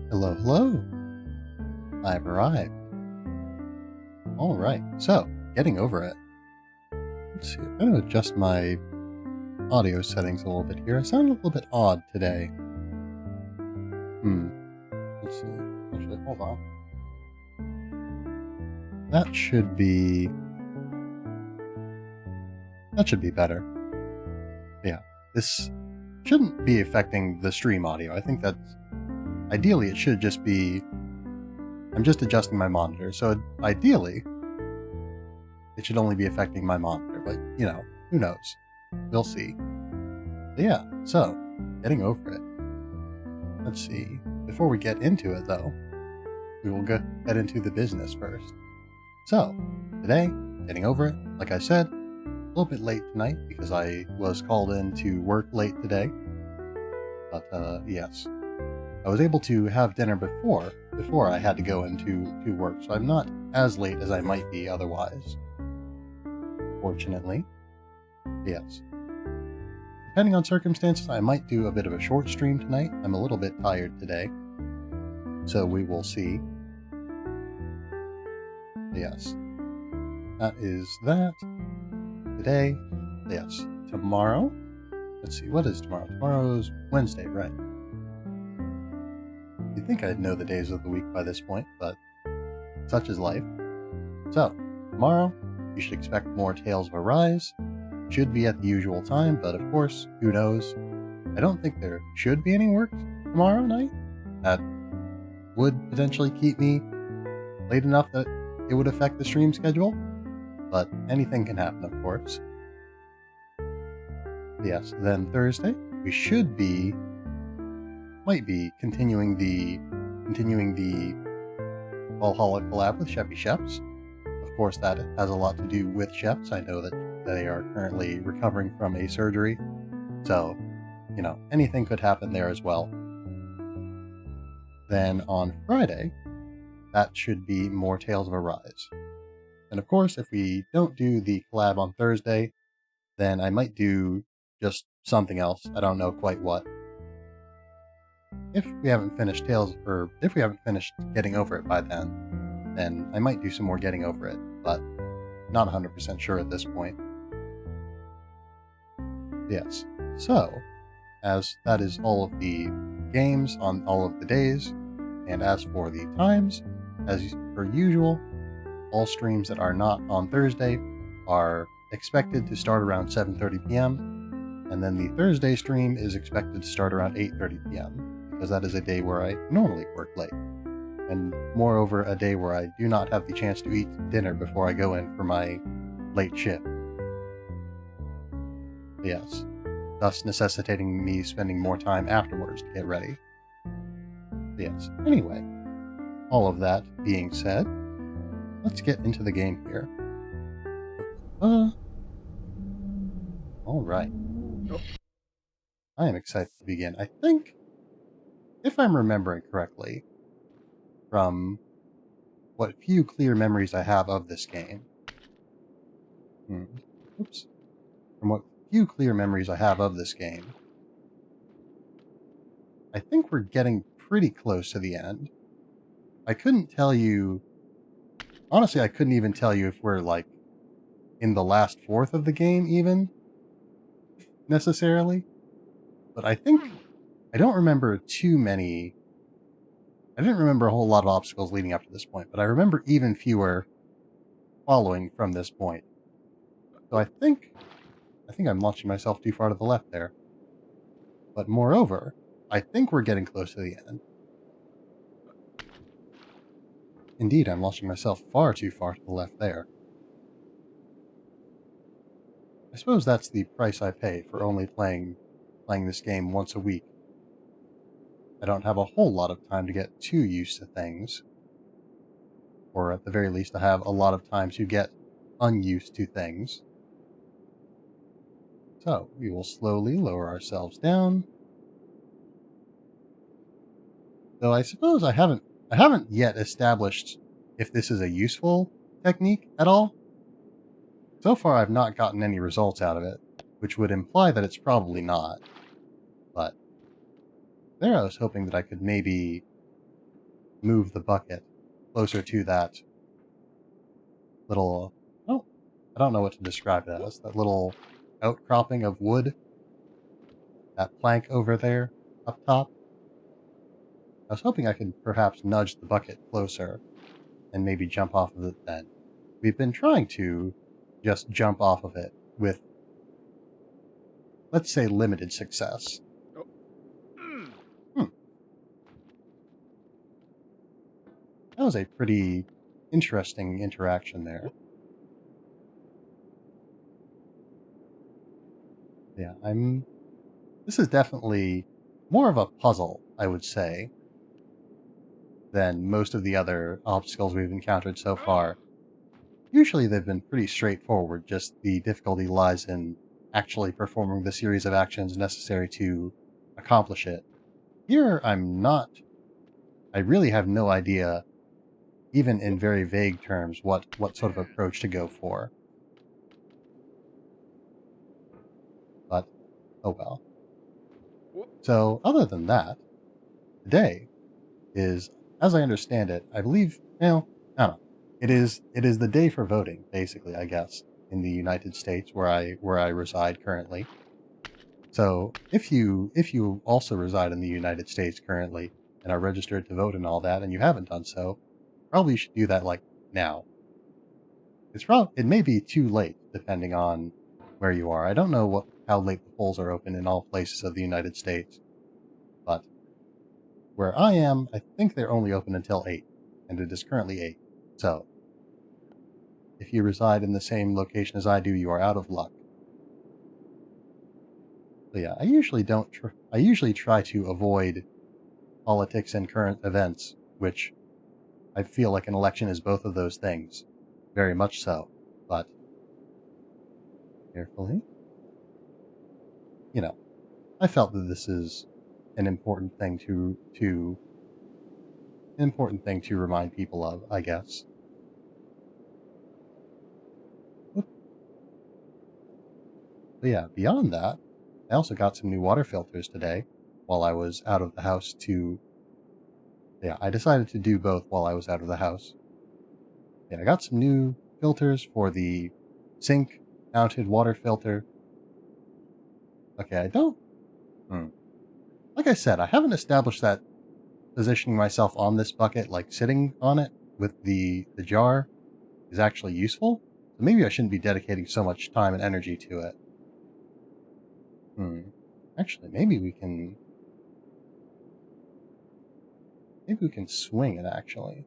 Hello, hello. I've arrived. Alright, so, getting over it. Let's see, I'm going to adjust my audio settings a little bit here. I sound a little bit odd today. Let's see. Actually, hold on. That should be better. Yeah, this shouldn't be affecting the stream audio. I think that's... Ideally, it should just be... I'm just adjusting my monitor, so ideally, it should only be affecting my monitor, but, you know, who knows? We'll see. But yeah, so, getting over it. Let's see. Before we get into it, though, we will head into the business first. So, today, getting over it, like I said, a little bit late tonight because I was called in to work late today. But, yes. I was able to have dinner before I had to go into work, so I'm not as late as I might be otherwise. Fortunately. Yes. Depending on circumstances, I might do a bit of a short stream tonight. I'm a little bit tired today. So we will see. Yes. That is that. Today. Yes. Tomorrow. Let's see, what is tomorrow? Tomorrow's Wednesday, right? You'd think I'd know the days of the week by this point, but such is life. So, tomorrow, you should expect more Tales of Arise. Should be at the usual time, but of course, who knows? I don't think there should be any work tomorrow night. That would potentially keep me late enough that it would affect the stream schedule, but anything can happen, of course. Yes, then Thursday, we might be continuing the Valhalla collab with Sheppy Sheps. Of course, that has a lot to do with Sheps. I know that they are currently recovering from a surgery, so, you know, anything could happen there as well. Then on Friday, that should be more Tales of Arise. And of course, if we don't do the collab on Thursday, then I might do just something else. I don't know quite what. If we haven't finished if we haven't finished Getting Over It by then I might do some more Getting Over It, but not 100% sure at this point. Yes, so, as that is all of the games on all of the days, and as for the times, as per usual, all streams that are not on Thursday are expected to start around 7:30 p.m., and then the Thursday stream is expected to start around 8:30 p.m., because that is a day where I normally work late, and moreover a day where I do not have the chance to eat dinner before I go in for my late shift. Yes, thus necessitating me spending more time afterwards to get ready. Yes, anyway, all of that being said, let's get into the game here. Alright. I am excited to begin. I think, if I'm remembering correctly, from what few clear memories I have of this game... From what few clear memories I have of this game, I think we're getting pretty close to the end. I couldn't tell you... Honestly, I couldn't even tell you if we're, like, in the last fourth of the game, even, necessarily. But I think... I don't remember too many... I didn't remember a whole lot of obstacles leading up to this point, but I remember even fewer following from this point. So I think I'm launching myself too far to the left there. But moreover, I think we're getting close to the end. Indeed, I'm launching myself far too far to the left there. I suppose that's the price I pay for only playing this game once a week. I don't have a whole lot of time to get too used to things. Or at the very least, I have a lot of time to get unused to things. So, we will slowly lower ourselves down. Though I suppose I haven't yet established if this is a useful technique at all. So far, I've not gotten any results out of it, which would imply that it's probably not. But there I was hoping that I could maybe move the bucket closer to that little, oh, I don't know what to describe it as, that little outcropping of wood, that plank over there up top. I was hoping I could perhaps nudge the bucket closer and maybe jump off of it then. We've been trying to just jump off of it with, let's say, limited success. That was a pretty interesting interaction there. Yeah, this is definitely more of a puzzle, I would say, than most of the other obstacles we've encountered so far. Usually they've been pretty straightforward, just the difficulty lies in actually performing the series of actions necessary to accomplish it. Here, I really have no idea, even in very vague terms, what sort of approach to go for. But, oh well. So, other than that, today is, as I understand it, I believe, well, I don't know. It is the day for voting, basically, I guess, in the United States where I reside currently. So if you also reside in the United States currently and are registered to vote and all that, and you haven't done so, probably should do that like now. It may be too late depending on where you are. I don't know how late the polls are open in all places of the United States, but where I am, I think they're only open until 8, and it is currently 8. So, if you reside in the same location as I do, you are out of luck. But yeah, I usually try to avoid politics and current events, which I feel like an election is both of those things. Very much so. But, carefully. I felt that this is an important thing to remind people of, I guess. But yeah, beyond that, I also got some new water filters today while I was out of the house I decided to do both while I was out of the house. Yeah, I got some new filters for the sink mounted water filter. Okay, like I said, I haven't established that positioning myself on this bucket, like sitting on it with the jar, is actually useful. So maybe I shouldn't be dedicating so much time and energy to it. Actually, maybe we can swing it, actually.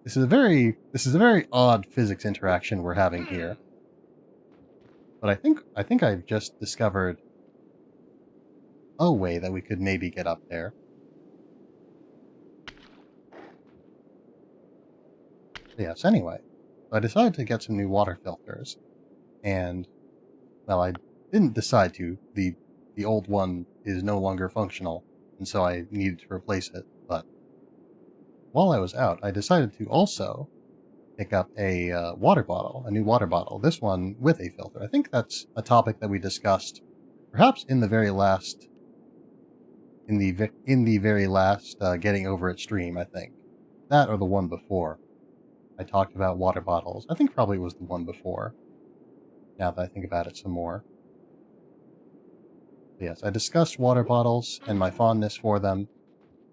This is a very odd physics interaction we're having here. But I think I've just discovered a way that we could maybe get up there. Yes, anyway, I decided to get some new water filters, and, well, I didn't decide to. The old one is no longer functional, and so I needed to replace it, but while I was out, I decided to also pick up a new water bottle, this one with a filter. I think that's a topic that we discussed, perhaps in the very last Getting Over It stream, I think. That or the one before. I talked about water bottles. I think probably it was the one before, now that I think about it some more. But yes, I discussed water bottles and my fondness for them,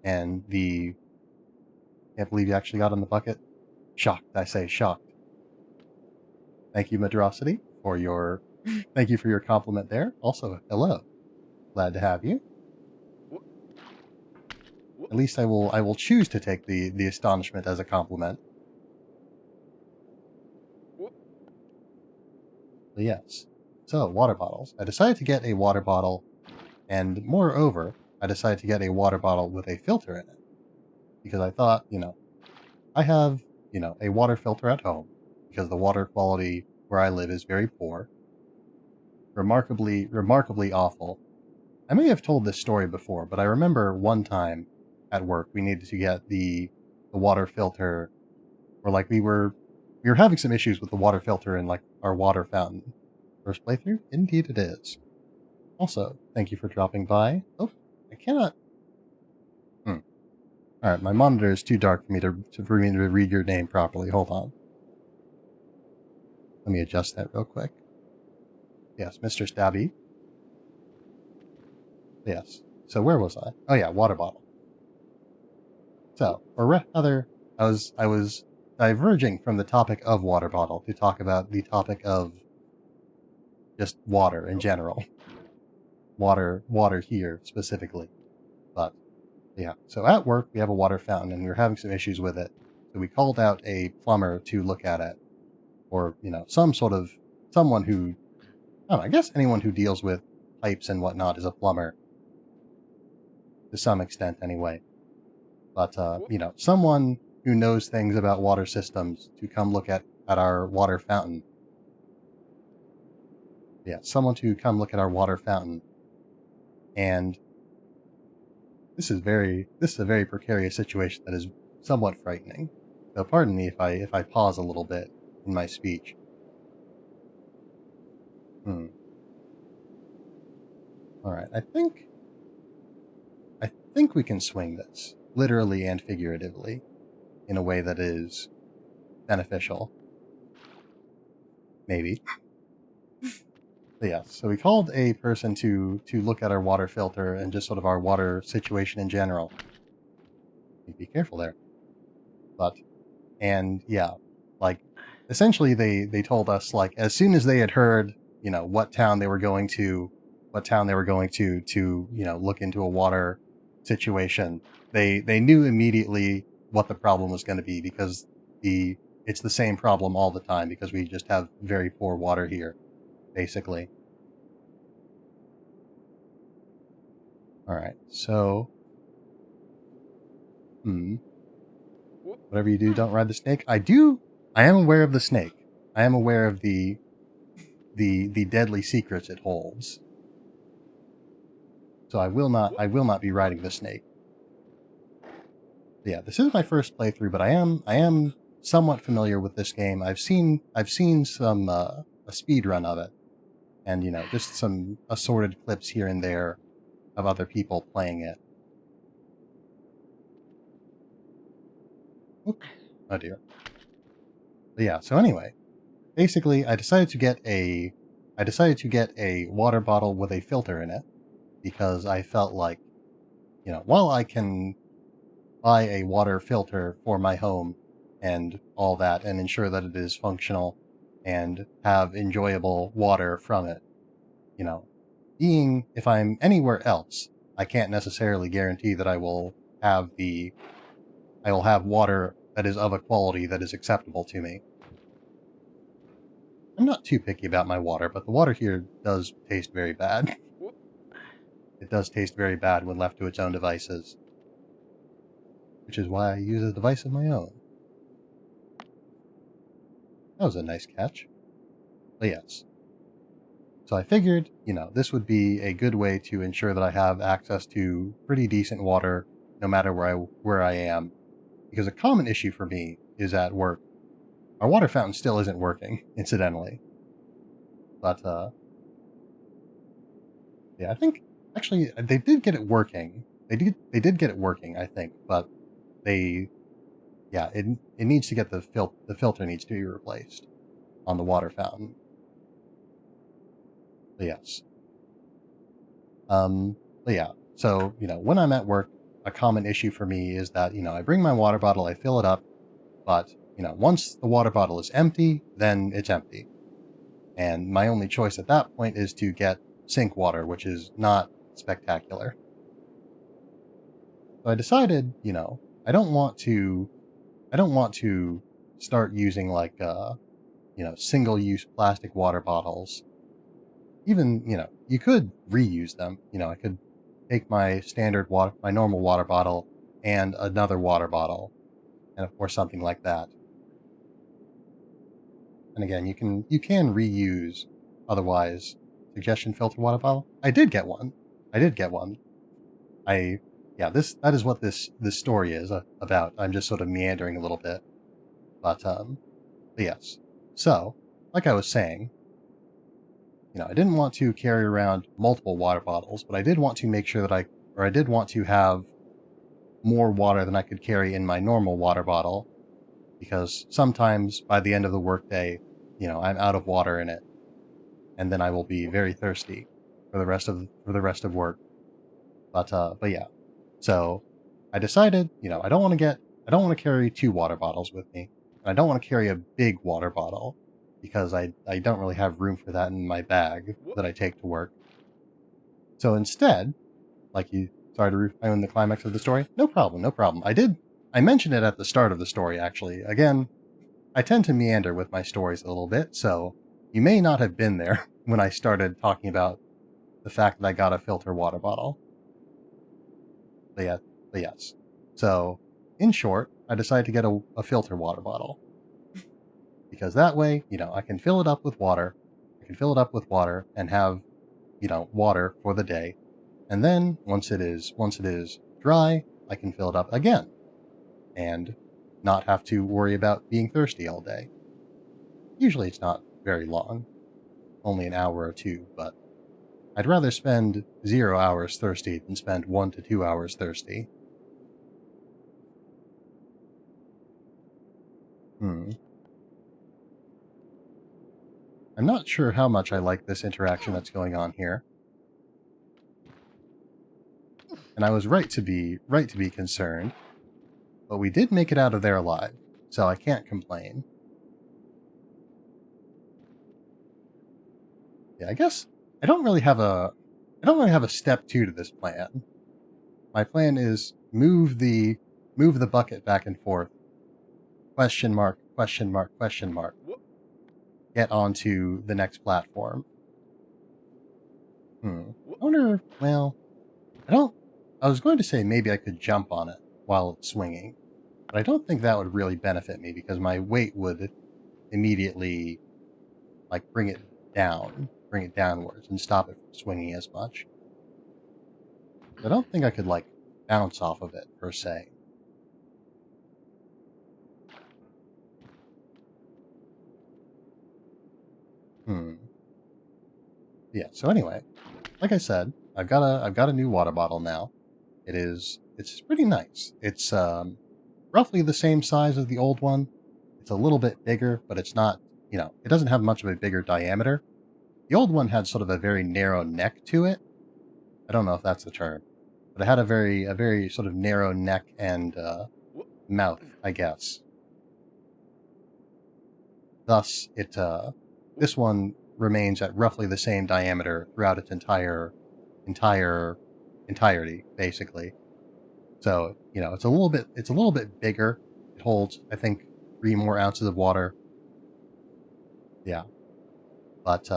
and can't believe you actually got on the bucket. Shocked, I say, shocked. Thank you, Madrosity, thank you for your compliment there. Also, hello. Glad to have you. At least I will choose to take the astonishment as a compliment. But yes. So, water bottles. I decided to get a water bottle, and moreover, I decided to get a water bottle with a filter in it. Because I thought, I have, a water filter at home, because the water quality where I live is very poor. Remarkably awful. I may have told this story before, but I remember one time at work we needed to get the water filter, or like we were having some issues with the water filter in like our water fountain. First playthrough? Indeed it is. Also, thank you for dropping by. Oh, I cannot... Alright, my monitor is too dark for me to read your name properly. Hold on. Let me adjust that real quick. Yes, Mr. Stabby. Yes. So where was I? Oh yeah, water bottle. So, or rather, I was diverging from the topic of water bottle to talk about the topic of just water in general. Water here specifically. But yeah, so at work we have a water fountain and we were having some issues with it. So we called out a plumber to look at it, or someone who, I don't know, I guess anyone who deals with pipes and whatnot is a plumber to some extent anyway. But someone who knows things about water systems to come look at our water fountain. Yeah, someone to come look at our water fountain. And this is a very precarious situation that is somewhat frightening. So pardon me if I pause a little bit in my speech. Alright, I think we can swing this, literally and figuratively, in a way that is beneficial. Maybe. But yeah, so we called a person to look at our water filter and just sort of our water situation in general. Be careful there. And yeah, like, essentially they told us, like, as soon as they had heard, what town they were going to, look into a water situation, they knew immediately what the problem was going to be, because it's the same problem all the time, because we just have very poor water here, basically. Alright, so... Whatever you do, don't ride the snake. I am aware of the snake. I am aware of the deadly secrets it holds. So I will not be riding the snake. But yeah, this is my first playthrough, but I am somewhat familiar with this game. I've seen some a speed run of it, and just some assorted clips here and there of other people playing it. Oops. Oh dear. But yeah, so anyway, basically I decided to get a water bottle with a filter in it, because I felt like, while I can buy a water filter for my home and all that and ensure that it is functional and have enjoyable water from it, if I'm anywhere else, I can't necessarily guarantee that I will have water that is of a quality that is acceptable to me. I'm not too picky about my water, but the water here does taste very bad. It does taste very bad when left to its own devices. Which is why I use a device of my own. That was a nice catch. But yes. So I figured, this would be a good way to ensure that I have access to pretty decent water no matter where I am. Because a common issue for me is at work. Our water fountain still isn't working, incidentally. But, yeah, I think, actually, they did get it working. They did get it working, I think, but it needs to get the filter needs to be replaced on the water fountain. But yes. But yeah, so, when I'm at work, a common issue for me is that, I bring my water bottle, I fill it up, but, once the water bottle is empty, then it's empty. And my only choice at that point is to get sink water, which is not spectacular. So I decided, I don't want to start using, like, single-use plastic water bottles. Even, you could reuse them. I could take my my normal water bottle and another water bottle, or something like that. And again, you can reuse, otherwise, suggestion filter water bottle. I did get one. That is what this story is about. I'm just sort of meandering a little bit. But yes. So, like I was saying, I didn't want to carry around multiple water bottles, but I did want to make sure that I did want to have more water than I could carry in my normal water bottle, because sometimes by the end of the workday, I'm out of water in it, and then I will be very thirsty for the rest of work. But yeah. So I decided, I don't want to carry 2 water bottles with me. And I don't want to carry a big water bottle because I don't really have room for that in my bag that I take to work. So instead, sorry to ruin the climax of the story. No problem, no problem. I mentioned it at the start of the story, actually. Again, I tend to meander with my stories a little bit, so you may not have been there when I started talking about the fact that I got a filter water bottle. But yes. So, in short, I decided to get a filter water bottle. Because that way, I can fill it up with water. I can fill it up with water and have, water for the day. And then, once it is dry, I can fill it up again. And not have to worry about being thirsty all day. Usually it's not very long. Only an hour or 2, but I'd rather spend 0 hours thirsty than spend 1 to 2 hours thirsty. I'm not sure how much I like this interaction that's going on here. And I was right to be concerned. But we did make it out of there alive, so I can't complain. Yeah, I guess I don't really have a step 2 to this plan. My plan is move the bucket back and forth. Question mark, question mark, question mark. Get onto the next platform. I wonder, well, I was going to say maybe I could jump on it while it's swinging, but I don't think that would really benefit me because my weight would immediately, bring it downwards and stop it from swinging as much. I don't think I could, bounce off of it, per se. Yeah, so anyway, like I said, I've got a new water bottle now. It's pretty nice. It's roughly the same size as the old one. It's a little bit bigger, but it's not, it doesn't have much of a bigger diameter. The old one had sort of a very narrow neck to it. I don't know if that's the term, but it had a very sort of narrow neck and mouth, I guess. Thus, this one remains at roughly the same diameter throughout its entirety, basically. So, it's a little bit bigger. It holds, I think, 3 more ounces of water. Yeah. But,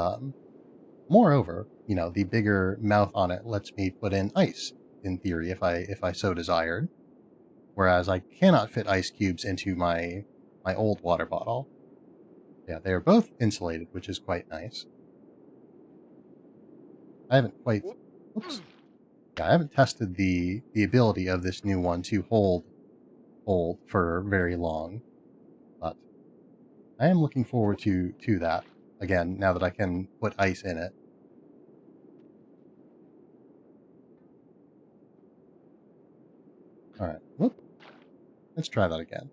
moreover, the bigger mouth on it lets me put in ice, in theory, if I so desired. Whereas I cannot fit ice cubes into my old water bottle. Yeah, they are both insulated, which is quite nice. I haven't quite... Oops. Yeah, I haven't tested the ability of this new one to hold for very long. But I am looking forward to that, again, now that I can put ice in it. Alright, whoop. Let's try that again.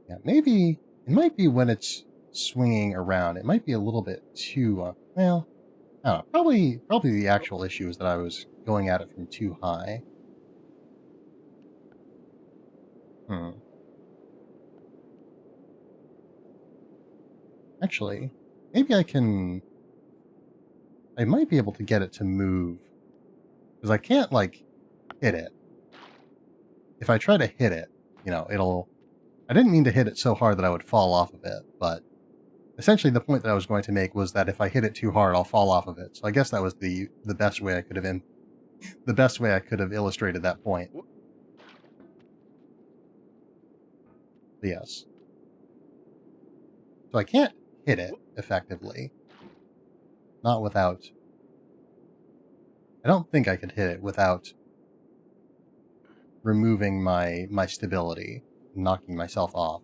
Yeah, maybe it might be when it's swinging around. It might be a little bit too, well, I don't know. Probably the actual issue is that I was going at it from too high. Actually, maybe I might be able to get it to move. Because I can't, hit it. If I try to hit it, I didn't mean to hit it so hard that I would fall off of it, but essentially the point that I was going to make was that if I hit it too hard, I'll fall off of it. So I guess that was the best way I could have illustrated that point. But yes. So I can't hit it effectively. Not without... I don't think I could hit it without removing my stability, knocking myself off.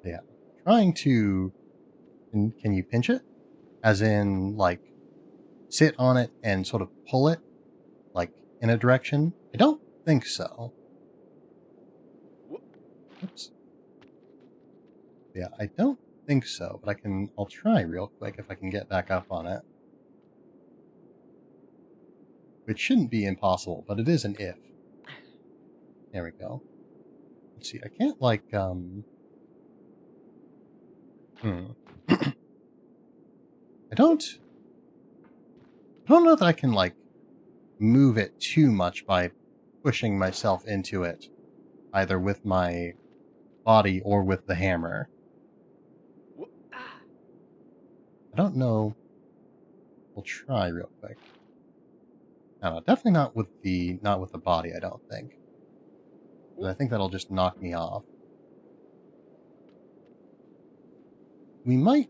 Yeah. Trying to... Can you pinch it? As in, like, sit on it and sort of pull it, like, in a direction? I don't think so. Oops. Yeah, I don't think so, but I'll try real quick if I can get back up on it. Which shouldn't be impossible, but it is an if. There we go. Let's see, I can't, like, I don't know that I can, like, move it too much by pushing myself into it, either with my body or with the hammer. I don't know. We'll try real quick. No, definitely not with the body, I don't think. But I think that'll just knock me off. We might,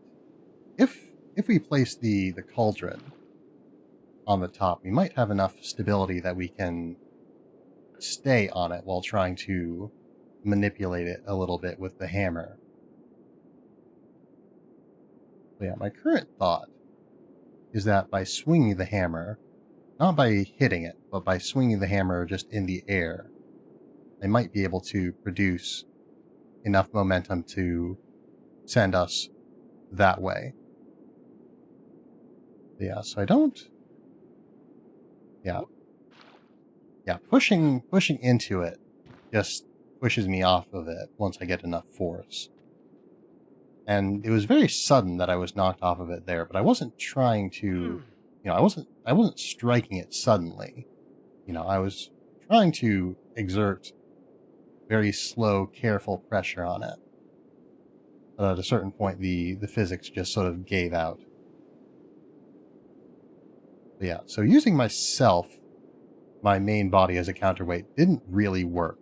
if we place the cauldron on the top, we might have enough stability that we can stay on it while trying to manipulate it a little bit with the hammer. But yeah, my current thought is that by swinging the hammer, not by hitting it, but by swinging the hammer just in the air, I might be able to produce enough momentum to send us that way. Yeah, so I don't... Yeah, pushing into it just pushes me off of it once I get enough force. And it was very sudden that I was knocked off of it there, but I wasn't trying to... I wasn't striking it suddenly. I was trying to exert very slow, careful pressure on it. But at a certain point, the physics just sort of gave out. But yeah, so using myself, my main body as a counterweight, didn't really work.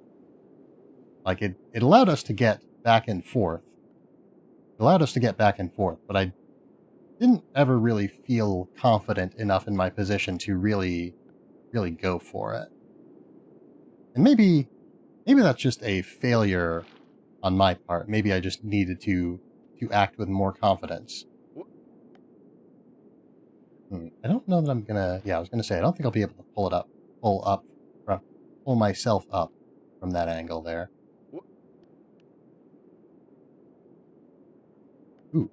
Like, it allowed us to get back and forth. It allowed us to get back and forth, but I didn't ever really feel confident enough in my position to really go for it. And maybe that's just a failure on my part. Maybe I just needed to act with more confidence. I don't know that I'm gonna... Yeah, I was gonna say, I don't think I'll be able to pull myself up from that angle there. Ooh.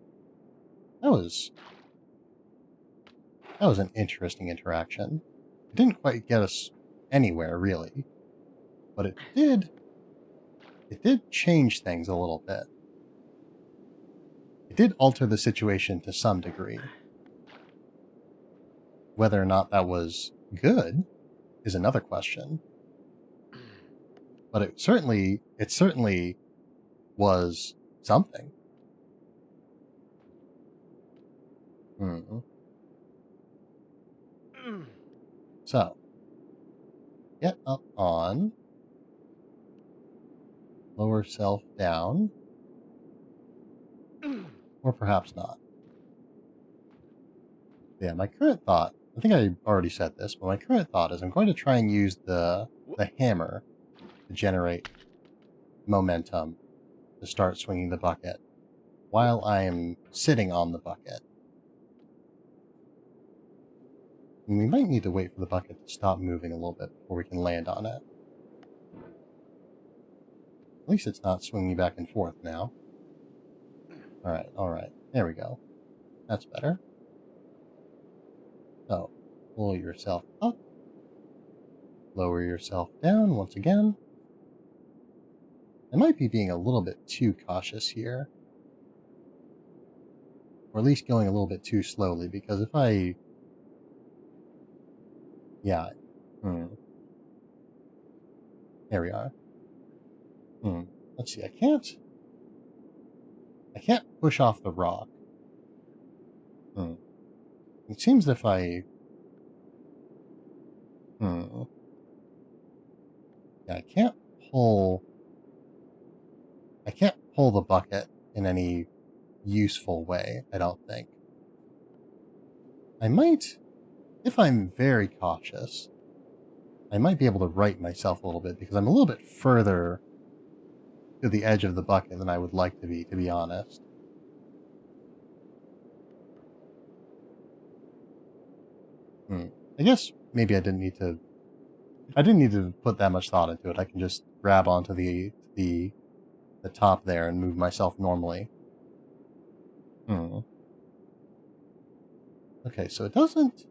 That was an interesting interaction. It didn't quite get us anywhere, really. But it did change things a little bit. It did alter the situation to some degree. Whether or not that was good is another question. But it certainly was something. So, get up on, lower self down, or perhaps not. Yeah, my current thought, I think I already said this, but my current thought is I'm going to try and use the hammer to generate momentum to start swinging the bucket while I'm sitting on the bucket. And we might need to wait for the bucket to stop moving a little bit before we can land on it. At least it's not swinging back and forth now. Alright. There we go. That's better. So, pull yourself up. Lower yourself down once again. I might be being a little bit too cautious here. Or at least going a little bit too slowly, because if I... Yeah. There we are. Let's see, I can't push off the rock. It seems that if I... Yeah, I can't pull the bucket in any useful way, I don't think. I might, if I'm very cautious, I might be able to right myself a little bit, because I'm a little bit further to the edge of the bucket than I would like to be honest. I guess maybe I didn't need to put that much thought into it. I can just grab onto the top there and move myself normally. Okay, so it doesn't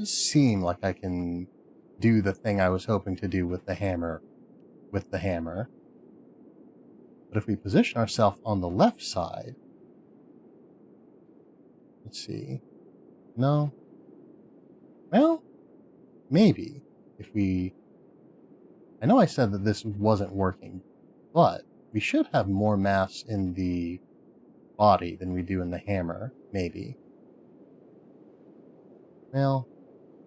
seem like I can do the thing I was hoping to do with the hammer. But if we position ourselves on the left side, let's see. No. Well, maybe if we. I know I said that this wasn't working, but we should have more mass in the body than we do in the hammer, maybe. Well,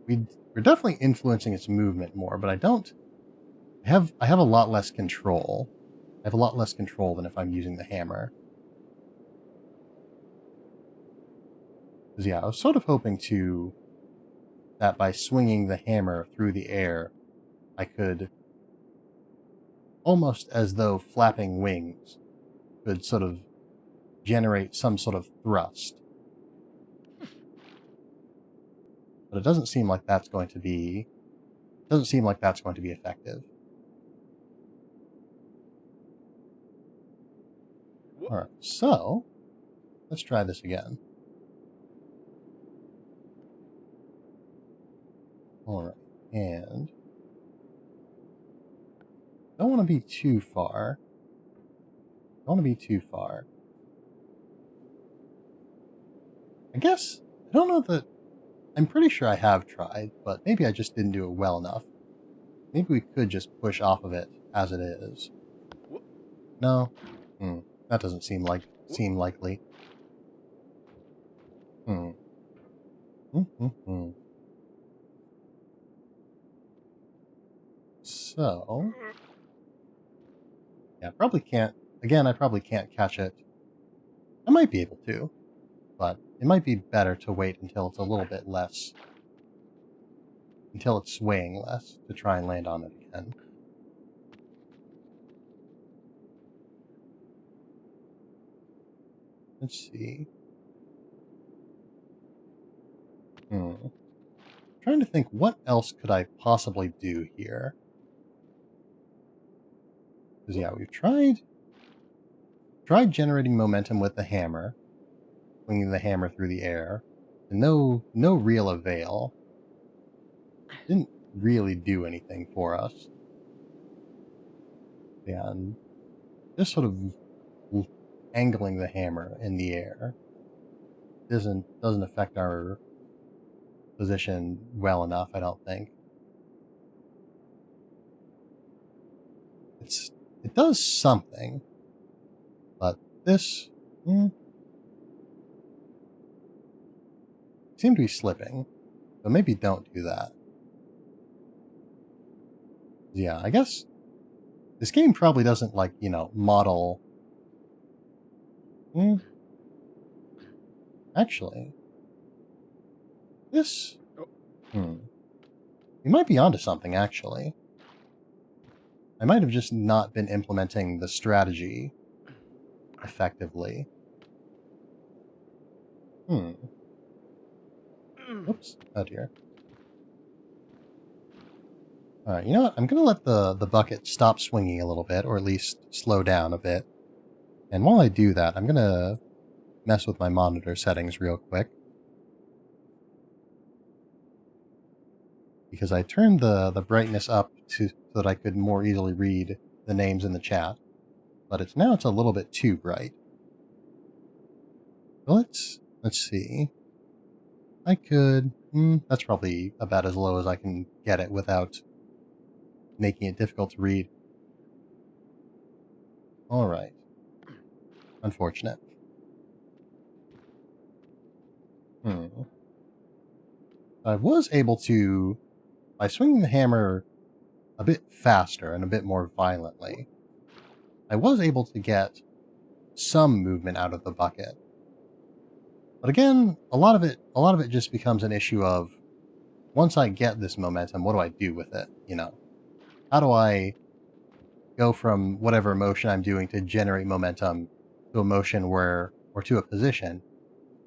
we're definitely influencing its movement more, but I have a lot less control. I have a lot less control than if I'm using the hammer. Because yeah, I was sort of hoping that by swinging the hammer through the air, I could, almost as though flapping wings, could sort of generate some sort of thrust. But it doesn't seem like that's going to be effective. Alright, so let's try this again. Alright, and don't want to be too far. I guess, I don't know that, I'm pretty sure I have tried, but maybe I just didn't do it well enough. Maybe we could just push off of it as it is. No? That doesn't seem likely. So, yeah, probably can't. Again, I probably can't catch it. I might be able to, but it might be better to wait until it's a little bit less, until it's swaying less, to try and land on it again. Let's see. Trying to think, what else could I possibly do here? Because yeah, we've tried generating momentum with the hammer, swinging the hammer through the air, and no real avail. Didn't really do anything for us. Yeah, and just sort of angling the hammer in the air doesn't affect our position well enough, I don't think. It does something, but this seem to be slipping, so maybe don't do that. Yeah, I guess this game probably doesn't, like, model. Actually, this. You might be onto something, actually. I might have just not been implementing the strategy effectively. Oops. Oh dear. Alright, you know what? I'm going to let the bucket stop swinging a little bit, or at least slow down a bit. And while I do that, I'm going to mess with my monitor settings real quick. Because I turned the brightness up so that I could more easily read the names in the chat. But it's a little bit too bright. So let's see. I could... that's probably about as low as I can get it without making it difficult to read. Alright. Unfortunate. I was able to, by swinging the hammer a bit faster and a bit more violently, I was able to get some movement out of the bucket. But again, a lot of it just becomes an issue of, once I get this momentum, what do I do with it? How do I go from whatever motion I'm doing to generate momentum to a motion or to a position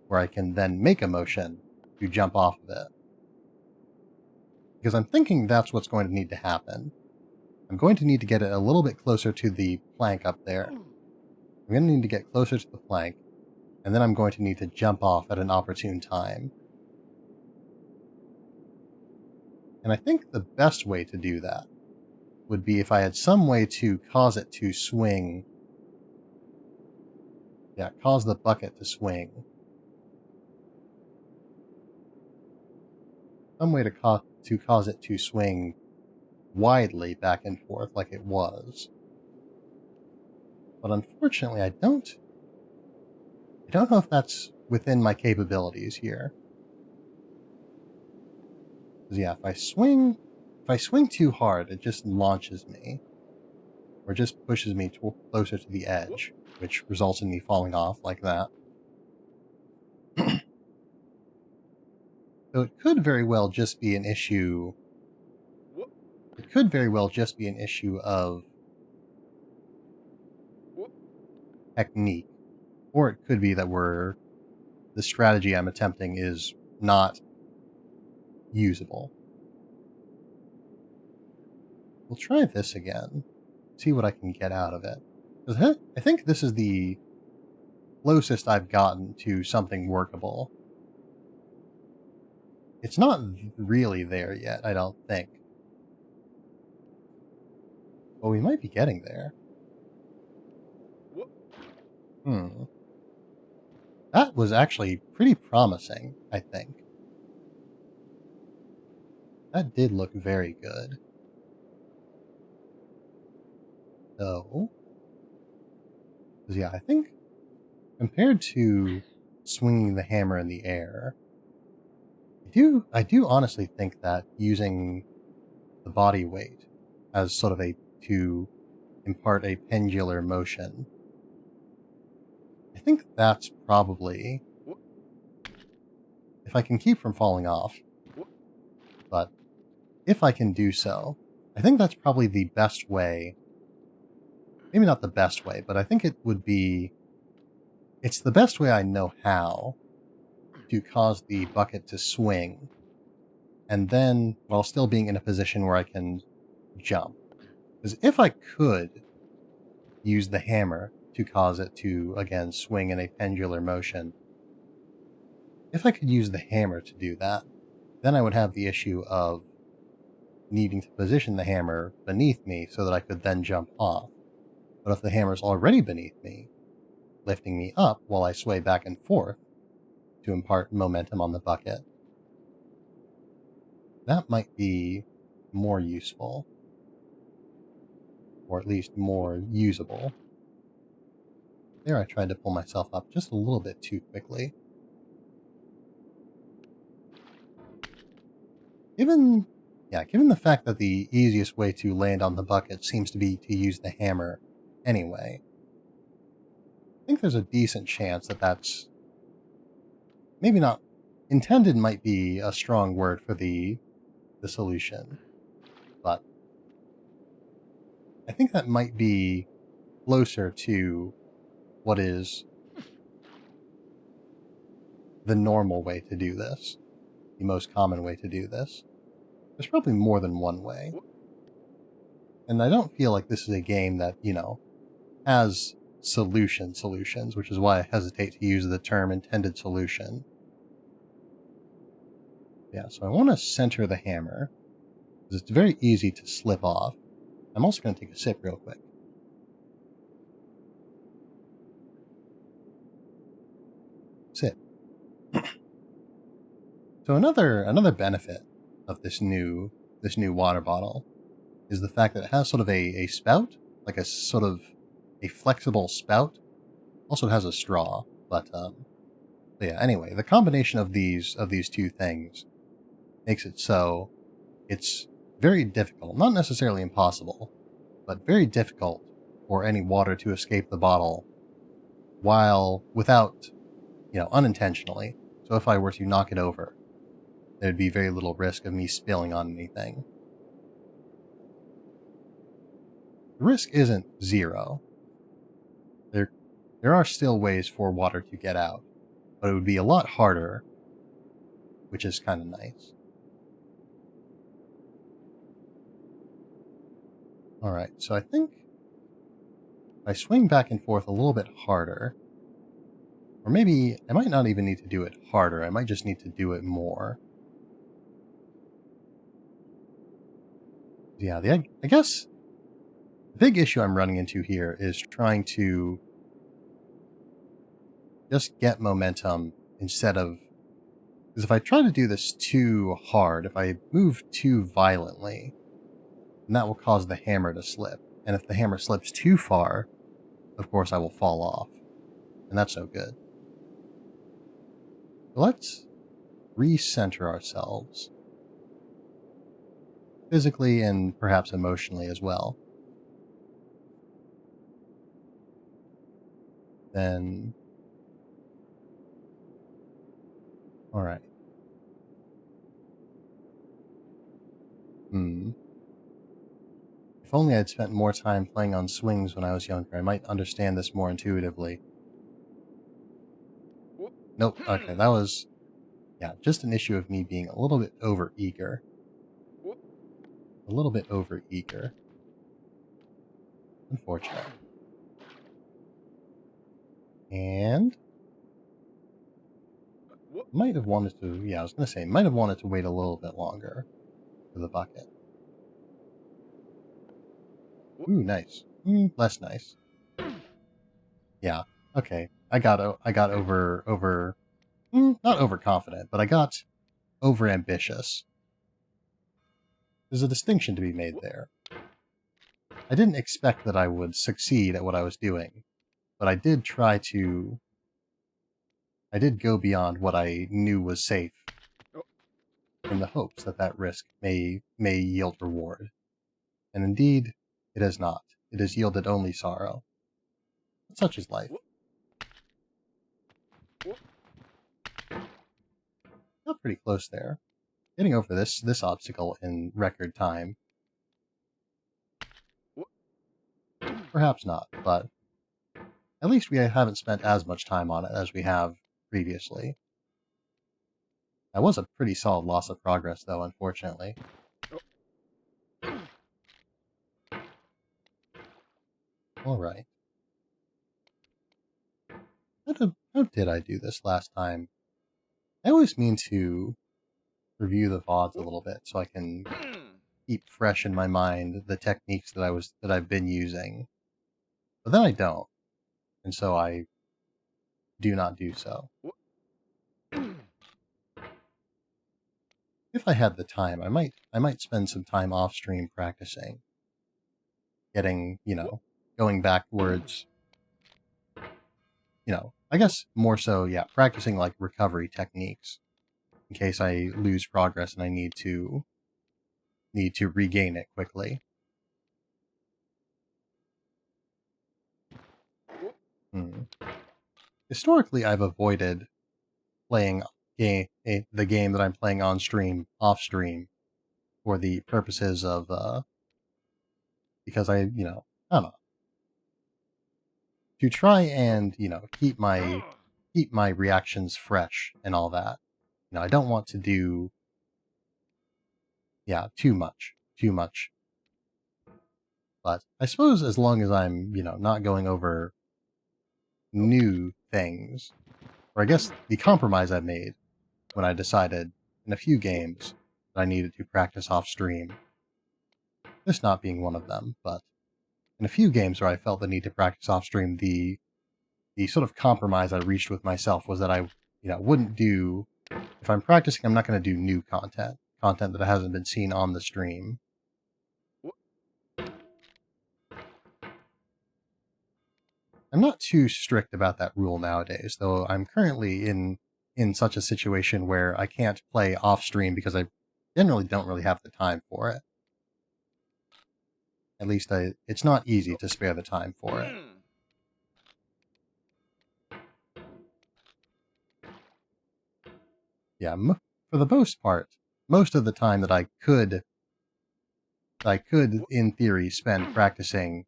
where I can then make a motion to jump off of it. Because I'm thinking that's what's going to need to happen. I'm going to need to get it a little bit closer to the plank up there. I'm going to need to get closer to the plank, and then I'm going to need to jump off at an opportune time. And I think the best way to do that would be if I had some way to cause it to swing. Yeah, cause the bucket to swing. Some way to cause it to swing widely back and forth like it was. But unfortunately, I don't know if that's within my capabilities here. Because yeah, if I swing too hard, it just launches me. Or just pushes me closer to the edge, which results in me falling off like that. So it could very well just be an issue. It could very well just be an issue of technique. Or it could be that the strategy I'm attempting is not usable. We'll try this again. See what I can get out of it. Because I think this is the closest I've gotten to something workable. It's not really there yet, I don't think. But we might be getting there. That was actually pretty promising, I think. That did look very good. So, yeah, I think compared to swinging the hammer in the air, I do honestly think that using the body weight as sort of to impart a pendular motion, I think that's probably, if I can keep from falling off, but if I can do so, I think that's probably the best way. Maybe not the best way, but I think it would be... It's the best way I know how to cause the bucket to swing, and then, while still being in a position where I can jump. Because if I could use the hammer to cause it to, again, swing in a pendular motion, if I could use the hammer to do that, then I would have the issue of needing to position the hammer beneath me so that I could then jump off. But if the hammer's already beneath me, lifting me up while I sway back and forth to impart momentum on the bucket, that might be more useful. Or at least more usable. There I tried to pull myself up just a little bit too quickly. Given the fact that the easiest way to land on the bucket seems to be to use the hammer anyway, I think there's a decent chance that that's... maybe not... intended might be a strong word for the solution, but I think that might be closer to what is the normal way to do this, the most common way to do this. There's probably more than one way. And I don't feel like this is a game that, has solutions, which is why I hesitate to use the term intended solution. Yeah, so I want to center the hammer, because it's very easy to slip off. I'm also going to take a sip real quick. Sip. So another benefit of this new water bottle is the fact that it has sort of a spout, like a sort of a flexible spout. Also, it has a straw, but yeah. Anyway, the combination of these two things makes it so it's very difficult, not necessarily impossible, but very difficult for any water to escape the bottle without, unintentionally. So if I were to knock it over, there'd be very little risk of me spilling on anything. The risk isn't zero. There are still ways for water to get out, but it would be a lot harder which is kind of nice. Alright, so I think if I swing back and forth a little bit harder, or maybe I might not even need to do it harder, I might just need to do it more. Yeah, I guess the big issue I'm running into here is trying to just get momentum instead of... Because if I try to do this too hard, if I move too violently, then that will cause the hammer to slip. And if the hammer slips too far, of course I will fall off. And that's no good. So let's recenter ourselves. Physically and perhaps emotionally as well. Then... Alright. If only I'd spent more time playing on swings when I was younger, I might understand this more intuitively. Nope, okay, that was... Yeah, just an issue of me being a little bit over-eager. A little bit over-eager. Unfortunate. And... Might have wanted to... Yeah, I was going to say, might have wanted to wait a little bit longer for the bucket. Ooh, nice. Less nice. Yeah, okay. I got over... not overconfident, but I got over-ambitious. There's a distinction to be made there. I didn't expect that I would succeed at what I was doing, but I did try to... I did go beyond what I knew was safe, in the hopes that that risk may yield reward. And indeed, it has not. It has yielded only sorrow. But such is life. Got pretty close there. Getting over this obstacle in record time. Perhaps not, but at least we haven't spent as much time on it as we have previously. That was a pretty solid loss of progress, though, unfortunately. Alright. How did I do this last time? I always mean to review the VODs a little bit so I can keep fresh in my mind the techniques that I've been using. But then I don't. And so I do not do so. If I had the time, I might spend some time off stream practicing. Getting, going backwards. I guess more so, yeah, practicing like recovery techniques in case I lose progress and I need to regain it quickly. Historically, I've avoided playing the game that I'm playing on stream off stream for the purposes of because I don't know, to try and keep my reactions fresh and all that. I don't want to do too much. But I suppose as long as I'm not going over new things, or I guess the compromise I made when I decided in a few games that I needed to practice off stream. This not being one of them, but in a few games where I felt the need to practice off stream, the sort of compromise I reached with myself was that I wouldn't do... If I'm practicing, I'm not going to do new content that hasn't been seen on the stream. I'm not too strict about that rule nowadays, though I'm currently in such a situation where I can't play off-stream because I generally don't really have the time for it. At least it's not easy to spare the time for it. Yeah, for the most part, most of the time that I could, in theory, spend practicing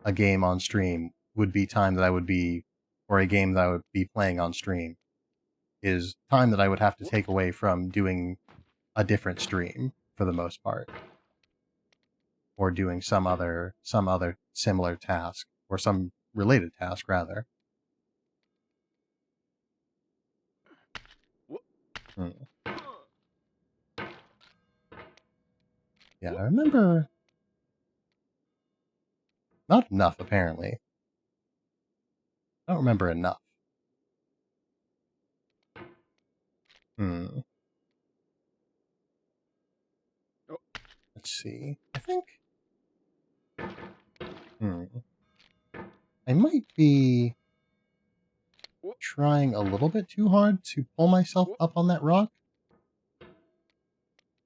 a game on stream would be time that I would be, or a game that I would be playing on stream. is time that I would have to take away from doing a different stream for the most part, or doing some other similar task, or some related task rather. Hmm. Yeah, I remember not enough apparently. I don't remember enough. Hmm. Let's see. I think. Hmm. I might be trying a little bit too hard to pull myself up on that rock.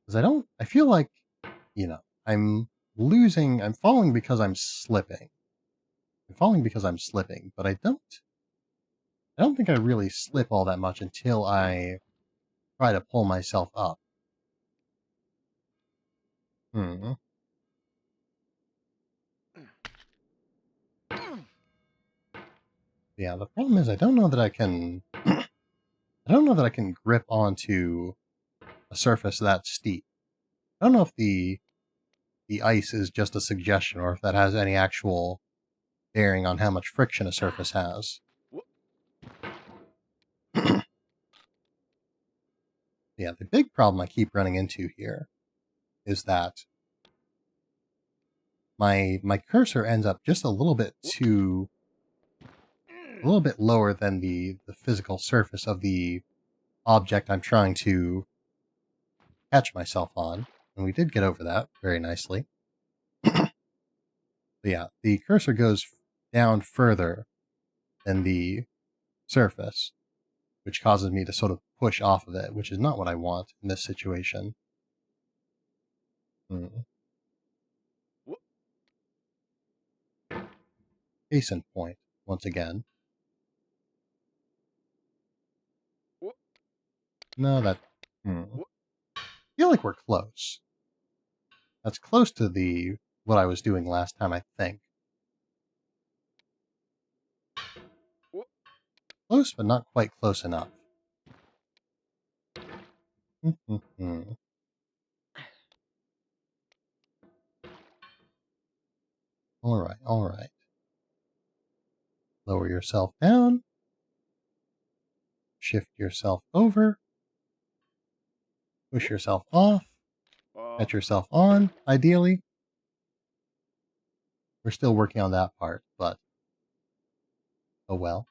Because I feel like, I'm falling because I'm slipping. I'm falling because I'm slipping, but I don't think I really slip all that much until I try to pull myself up. Hmm. Yeah, the problem is I don't know that I can, I don't know that I can grip onto a surface that steep. I don't know if the ice is just a suggestion or if that has any actual bearing on how much friction a surface has. Yeah, the big problem I keep running into here is that my cursor ends up just a little bit lower than the physical surface of the object I'm trying to catch myself on. And we did get over that very nicely. But yeah, the cursor goes down further than the surface, which causes me to sort of push off of it, which is not what I want in this situation. Hmm. Case in point, once again. No, that... I feel like we're close. That's close to what I was doing last time, I think. Close, but not quite close enough. Alright, alright. Lower yourself down. Shift yourself over. Push yourself off. Catch yourself on, ideally. We're still working on that part, but... oh well.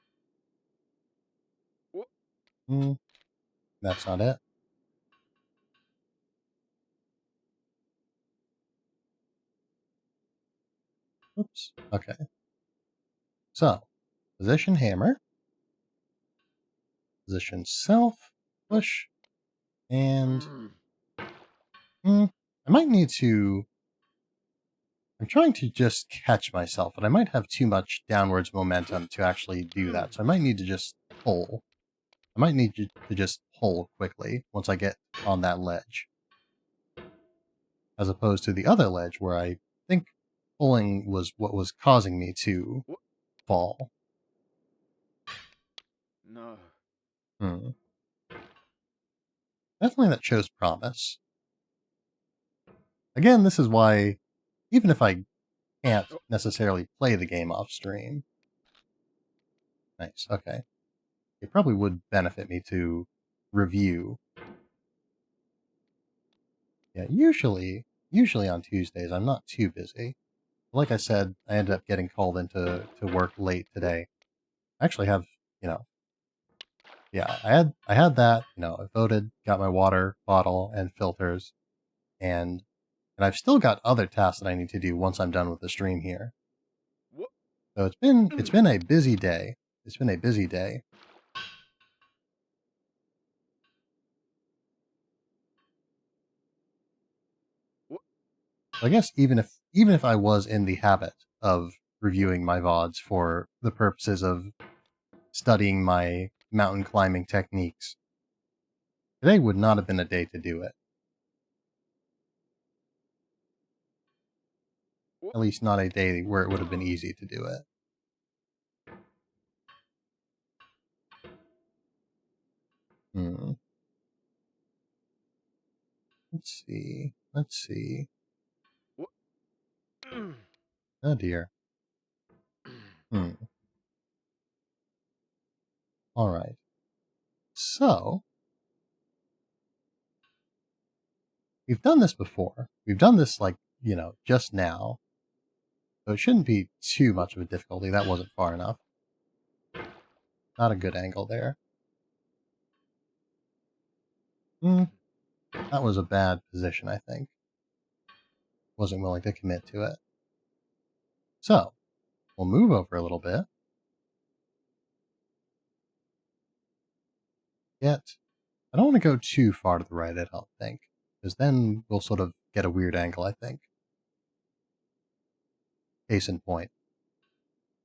That's not it. Oops. Okay. So, position hammer. Position self. Push. And... I might need to... I'm trying to just catch myself, but I might have too much downwards momentum to actually do that. So I might need to just pull. I might need to just pull quickly once I get on that ledge. As opposed to the other ledge where I think pulling was what was causing me to fall. No. Definitely that shows promise. Again, this is why, even if I can't necessarily play the game off stream. Nice, okay. It probably would benefit me to review. Yeah, usually on Tuesdays, I'm not too busy. Like I said, I ended up getting called into work late today. I actually have, you know, yeah, I had that, I voted, got my water bottle and filters, and I've still got other tasks that I need to do once I'm done with the stream here. So it's been a busy day. It's been a busy day. I guess even if I was in the habit of reviewing my VODs for the purposes of studying my mountain climbing techniques, today would not have been a day to do it. At least not a day where it would have been easy to do it. Let's see. Let's see. Oh dear. All right. So we've done this before. We've done this just now. So it shouldn't be too much of a difficulty. That wasn't far enough. Not a good angle there. That was a bad position, I think. Wasn't willing to commit to it. So we'll move over a little bit. Yet, I don't want to go too far to the right, I don't think. Because then we'll sort of get a weird angle, I think. Case in point.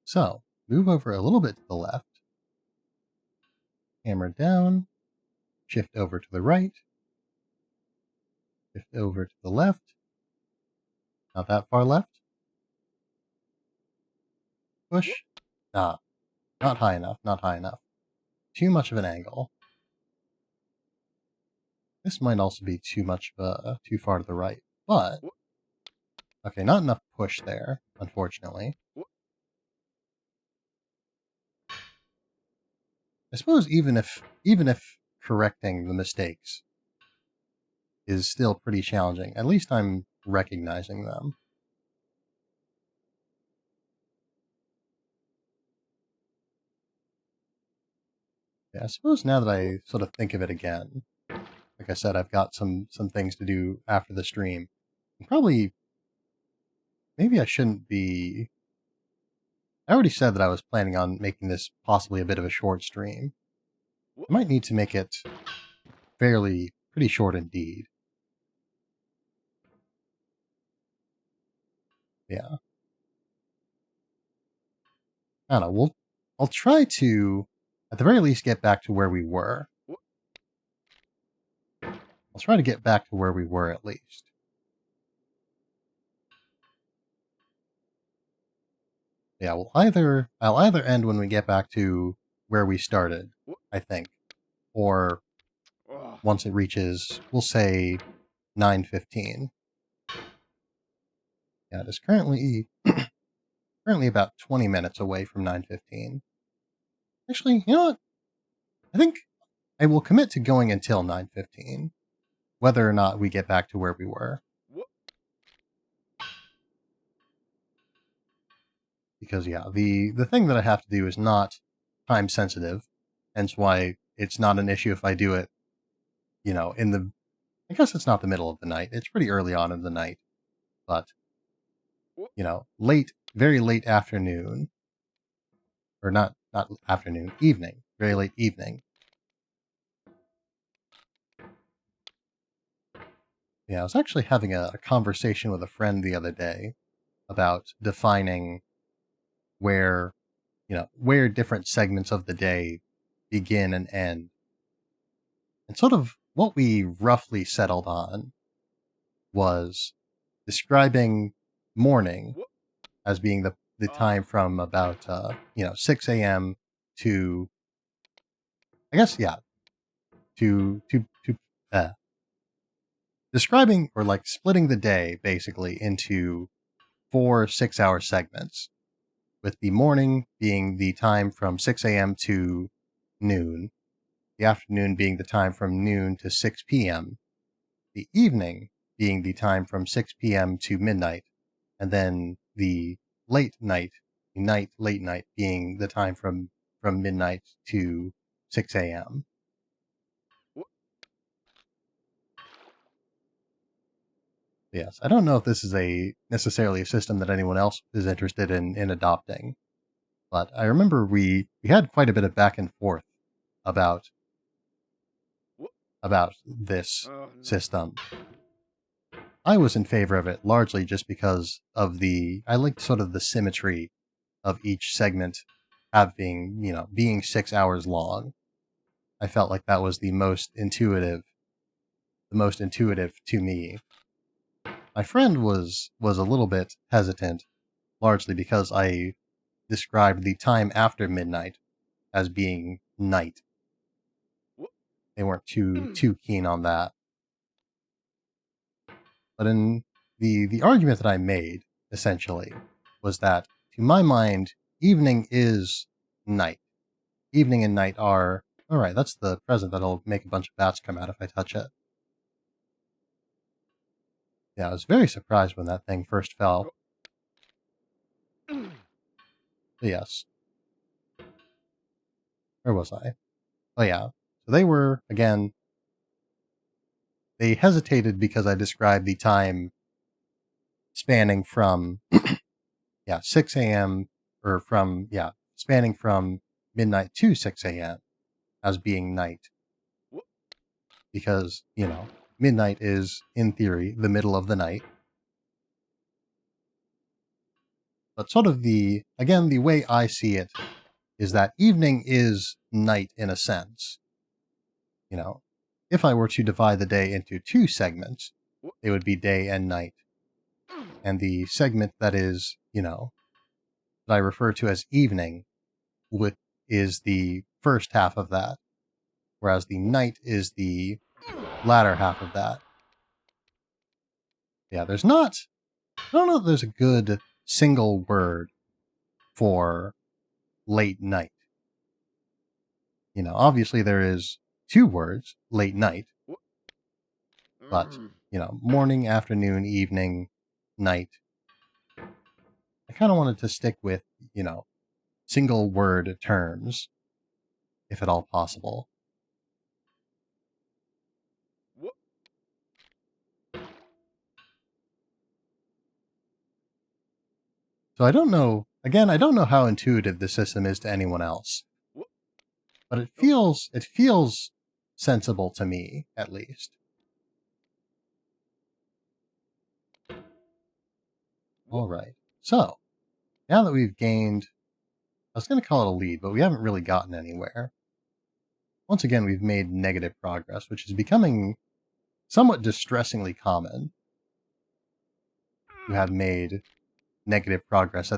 So, move over a little bit to the left. Hammer down. Shift over to the right. Shift over to the left. Not that far left. Push. Nah. Not high enough, not high enough. Too much of an angle. This might also be too far to the right, but okay, not enough push there, unfortunately. I suppose even if correcting the mistakes is still pretty challenging, at least I'm recognizing them. Yeah, I suppose now that I sort of think of it again, like I said, I've got some things to do after the stream. Probably, maybe I shouldn't be. I already said that I was planning on making this possibly a bit of a short stream. I might need to make it pretty short indeed. Yeah. I don't know. I'll try to, at the very least, get back to where we were. I'll try to get back to where we were at least. Yeah, I'll either end when we get back to where we started, I think, or once it reaches, we'll say 9:15. Yeah, it is currently about 20 minutes away from 9:15. Actually, you know what? I think I will commit to going until 9:15, whether or not we get back to where we were. Because yeah, the thing that I have to do is not time sensitive, hence why it's not an issue if I do it, I guess it's not the middle of the night. It's pretty early on in the night, but very late afternoon, or not afternoon, evening, very late evening. Yeah, I was actually having a conversation with a friend the other day about defining where, where different segments of the day begin and end. And sort of what we roughly settled on was describing morning as being the time from about 6 a.m. to, I guess, yeah, to describing or like splitting the day basically into 4 6-hour segments, with the morning being the time from 6 a.m. to noon, the afternoon being the time from noon to 6 p.m., the evening being the time from 6 p.m. to midnight, and then the late night, late night being the time from midnight to 6 a.m. Yes, I don't know if this is necessarily a system that anyone else is interested in adopting, but I remember we had quite a bit of back and forth about this system. I was in favor of it largely just because of I liked sort of the symmetry of each segment being 6 hours long. I felt like that was the most intuitive to me. My friend was a little bit hesitant, largely because I described the time after midnight as being night. They weren't too keen on that. But in the argument that I made, essentially, was that, to my mind, evening is night. Evening and night are... Alright, that's the present that'll make a bunch of bats come out if I touch it. Yeah, I was very surprised when that thing first fell. But yes. Where was I? Oh yeah. So they were, again... They hesitated because I described the time spanning from... 6 a.m. or from... spanning from midnight to 6 a.m. as being night. Because, midnight is, in theory, the middle of the night. But sort of the way I see it is that evening is night in a sense. If I were to divide the day into two segments, it would be day and night. And the segment that is, that I refer to as evening, is the first half of that, whereas the night is the latter half of that. Yeah, I don't know if there's a good single word for late night. Obviously there is two words, late night, but, morning, afternoon, evening, night. I kind of wanted to stick with, single word terms, if at all possible. So I don't know how intuitive the system is to anyone else, but it feels sensible to me, at least. Alright, so, now that we've gained, I was going to call it a lead, but we haven't really gotten anywhere. Once again, we've made negative progress, which is becoming somewhat distressingly common. You have made negative progress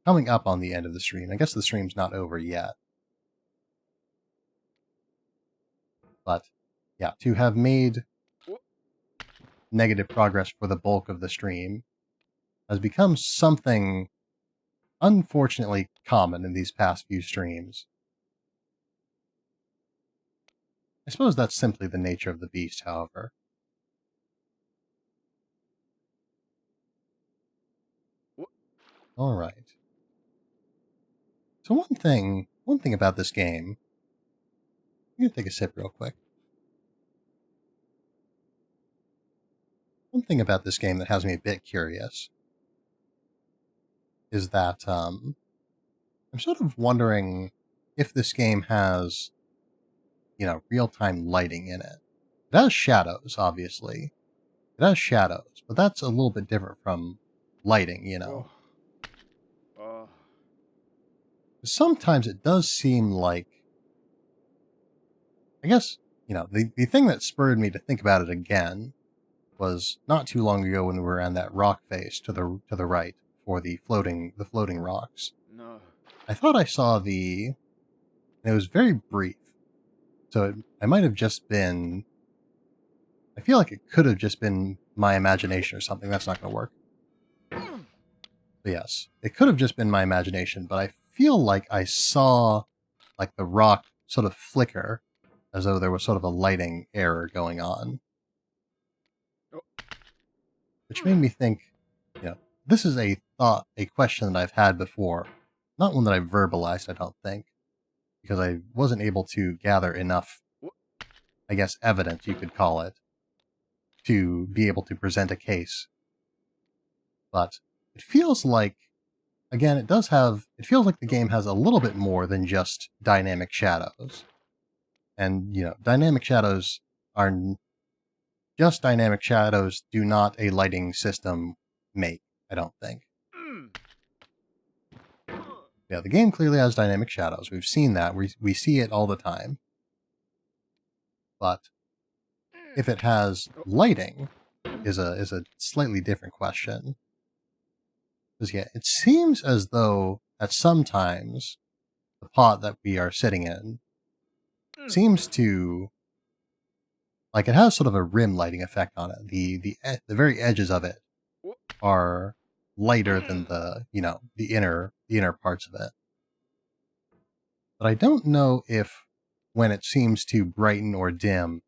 coming up on the end of the stream. I guess the stream's not over yet. But, yeah, to have made negative progress for the bulk of the stream has become something unfortunately common in these past few streams. I suppose that's simply the nature of the beast, however. Alright. So one thing about this game... I'm going to take a sip real quick. One thing about this game that has me a bit curious is that I'm sort of wondering if this game has, real-time lighting in it. It has shadows, obviously. It has shadows, but that's a little bit different from lighting, Sometimes it does seem like... I guess, the thing that spurred me to think about it again was not too long ago when we were on that rock face to the right for the floating rocks. No. I thought I saw and it was very brief. So I might have just been... I feel like it could have just been my imagination or something. That's not going to work. But yes, it could have just been my imagination, but I feel like I saw the rock sort of flicker as though there was sort of a lighting error going on. Which made me think, this is a question that I've had before. Not one that I've verbalized, I don't think, because I wasn't able to gather enough, I guess, evidence, you could call it, to be able to present a case. But it feels like, again, it feels like the game has a little bit more than just dynamic shadows. And, dynamic shadows are... Just dynamic shadows do not a lighting system make, I don't think. Yeah, the game clearly has dynamic shadows. We've seen that. We see it all the time. But if it has lighting is a slightly different question. Because, yeah, it seems as though at some times the pot that we are sitting in seems to like it has sort of a rim lighting effect on it. The very edges of it are lighter than the inner parts of it. But I don't know if when it seems to brighten or dim,